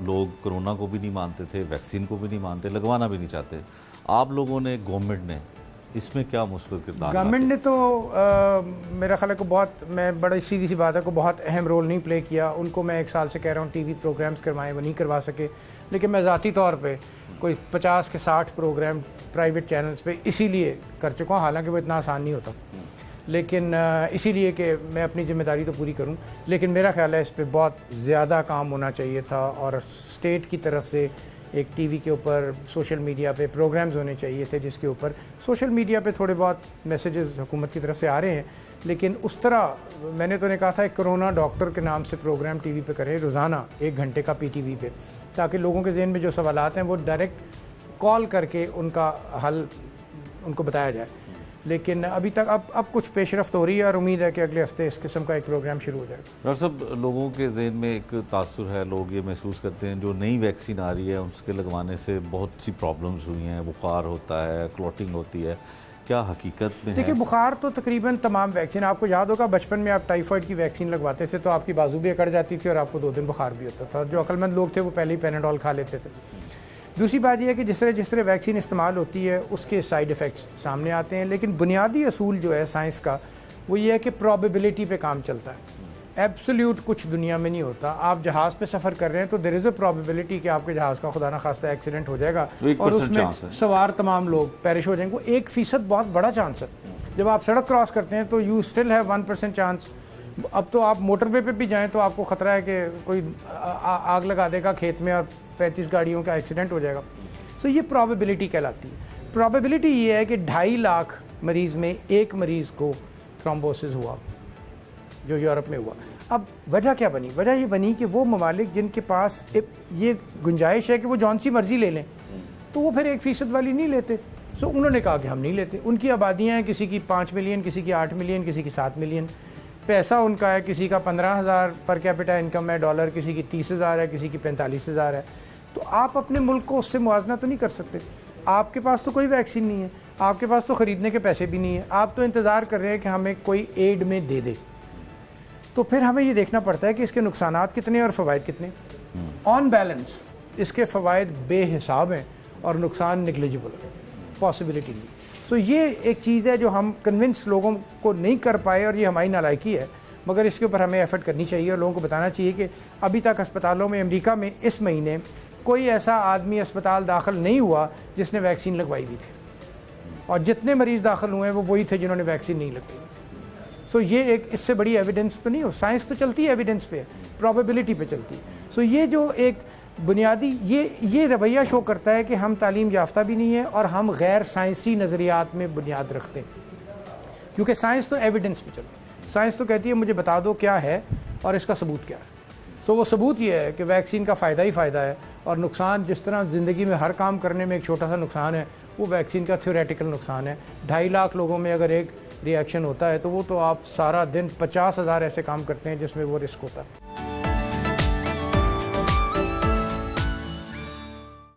لوگ کرونا کو بھی نہیں مانتے تھے, ویکسین کو بھی نہیں مانتے, لگوانا بھی نہیں چاہتے. آپ لوگوں نے, گورنمنٹ نے اس میں کیا مثبت کردار؟ گورنمنٹ نے تو میرا خیال ہے کو بہت, میں بڑی سیدھی سی بات ہے, کو بہت اہم رول نہیں پلے کیا. ان کو میں 1 سال سے کہہ رہا ہوں ٹی وی پروگرامز کروائیں, وہ نہیں کروا سکے. لیکن میں ذاتی طور پہ کوئی 50 کے 60 پروگرام پرائیویٹ چینلز پہ اسی لیے کر چکا ہوں, حالانکہ وہ اتنا آسان نہیں ہوتا, لیکن اسی لیے کہ میں اپنی ذمہ داری تو پوری کروں. لیکن میرا خیال ہے اس پہ بہت زیادہ کام ہونا چاہیے تھا, اور اسٹیٹ کی طرف سے ایک ٹی وی کے اوپر, سوشل میڈیا پہ پروگرامز ہونے چاہیے تھے, جس کے اوپر سوشل میڈیا پہ تھوڑے بہت میسیجز حکومت کی طرف سے آ رہے ہیں. لیکن اس طرح میں نے تو نے کہا تھا ایک کرونا ڈاکٹر کے نام سے پروگرام ٹی وی پہ کریں روزانہ 1 گھنٹے کا پی ٹی وی پہ, تاکہ لوگوں کے ذہن میں جو سوالات ہیں وہ ڈائریکٹ کال کر کے ان کا حل ان کو بتایا جائے. لیکن ابھی تک اب کچھ پیش رفت ہو رہی ہے, اور امید ہے کہ اگلے ہفتے اس قسم کا ایک پروگرام شروع ہو جائے گا. ڈاکٹر صاحب, لوگوں کے ذہن میں ایک تاثر ہے, لوگ یہ محسوس کرتے ہیں جو نئی ویکسین آ رہی ہے اس کے لگوانے سے بہت سی پرابلمز ہوئی ہیں, بخار ہوتا ہے, کلوٹنگ ہوتی ہے. کیا حقیقت میں ہے؟ دیکھیے, بخار تو تقریباً تمام ویکسین, آپ کو یاد ہوگا بچپن میں آپ ٹائیفائڈ کی ویکسین لگواتے تھے تو آپ کی بازو بھی اکڑ جاتی تھی اور آپ کو 2 دن بخار بھی ہوتا تھا. جو عقل مند لوگ تھے وہ پہلے ہی پیناڈول کھا لیتے تھے. دوسری بات یہ ہے کہ جس طرح ویکسین استعمال ہوتی ہے اس کے سائیڈ ایفیکٹس سامنے آتے ہیں. لیکن بنیادی اصول جو ہے سائنس کا وہ یہ ہے کہ پرابیبلٹی پہ کام چلتا ہے. ایبسلیوٹ کچھ دنیا میں نہیں ہوتا. آپ جہاز پہ سفر کر رہے ہیں تو دیر از اے پرابیبلٹی کہ آپ کے جہاز کا خدا نخواستہ ایکسیڈنٹ ہو جائے گا اور اس میں سوار تمام لوگ پیرش ہو جائیں گے. 1% بہت بڑا چانس ہے. جب آپ سڑک کراس کرتے ہیں تو یو اسٹل ہیو 1% چانس. اب تو آپ موٹر وے پہ بھی جائیں تو آپ کو خطرہ ہے کہ کوئی آگ لگا دے گا کھیت میں اور 35 گاڑیوں کا ایکسیڈنٹ ہو جائے گا. تو یہ پرابیبلٹی کہلاتی ہے. پرابیبلٹی یہ ہے کہ 2.5 لاکھ مریض میں 1 مریض کو تھرومبوسس ہوا جو یورپ میں ہوا. اب وجہ کیا بنی؟ وجہ یہ بنی کہ وہ ممالک جن کے پاس یہ گنجائش ہے کہ وہ جون سی مرضی لے لیں تو وہ پھر 1% والی نہیں لیتے. سو انہوں نے کہا کہ ہم نہیں لیتے. ان کی آبادیاں ہیں, کسی کی 5 ملین, کسی کی 8 ملین, کسی کی 7 ملین. پیسہ ان کا ہے, کسی کا 15,000 پر کیپٹا انکم ہے ڈالر, کسی کی 30,000 ہے, کسی کی 45,000 ہے. تو آپ اپنے ملک کو اس سے موازنہ تو نہیں کر سکتے. آپ کے پاس تو کوئی ویکسین نہیں ہے, آپ کے پاس تو خریدنے کے پیسے بھی نہیں ہیں, آپ تو انتظار کر رہے ہیں کہ ہمیں کوئی ایڈ میں دے دے. تو پھر ہمیں یہ دیکھنا پڑتا ہے کہ اس کے نقصانات کتنے اور فوائد کتنے. آن بیلنس اس کے فوائد بے حساب ہیں اور نقصان نیگلیجبل ہے, پاسبلٹی نہیں. تو یہ ایک چیز ہے جو ہم کنونس لوگوں کو نہیں کر پائے اور یہ ہماری نالائکی ہے, مگر اس کے اوپر ہمیں ایفرٹ کرنی چاہیے اور لوگوں کو بتانا چاہیے کہ ابھی تک اسپتالوں میں امریکہ میں اس مہینے کوئی ایسا آدمی اسپتال داخل نہیں ہوا جس نے ویکسین لگوائی ہوئی تھی, اور جتنے مریض داخل ہوئے ہیں وہ وہی تھے جنہوں نے ویکسین نہیں لگوائی. سو یہ ایک اس سے بڑی ایویڈنس تو نہیں ہو. سائنس تو چلتی ہے ایویڈنس پہ, پرابیبلٹی پہ چلتی ہے. سو یہ جو ایک بنیادی یہ رویہ شو کرتا ہے کہ ہم تعلیم یافتہ بھی نہیں ہیں اور ہم غیر سائنسی نظریات میں بنیاد رکھتے ہیں, کیونکہ سائنس تو ایویڈنس پہ چلتی ہے. سائنس تو کہتی ہے مجھے بتا دو کیا ہے اور اس کا ثبوت کیا ہے. سو وہ ثبوت یہ ہے کہ ویکسین کا فائدہ ہی فائدہ ہے, اور نقصان جس طرح زندگی میں ہر کام کرنے میں ایک چھوٹا سا نقصان ہے وہ ویکسین کا تھیوریٹیکل نقصان ہے. 2.5 لاکھ لوگوں میں اگر ایک ری ایکشن ہوتا ہے تو وہ تو آپ سارا دن 50,000 ایسے کام کرتے ہیں جس میں وہ رسک ہوتا ہے.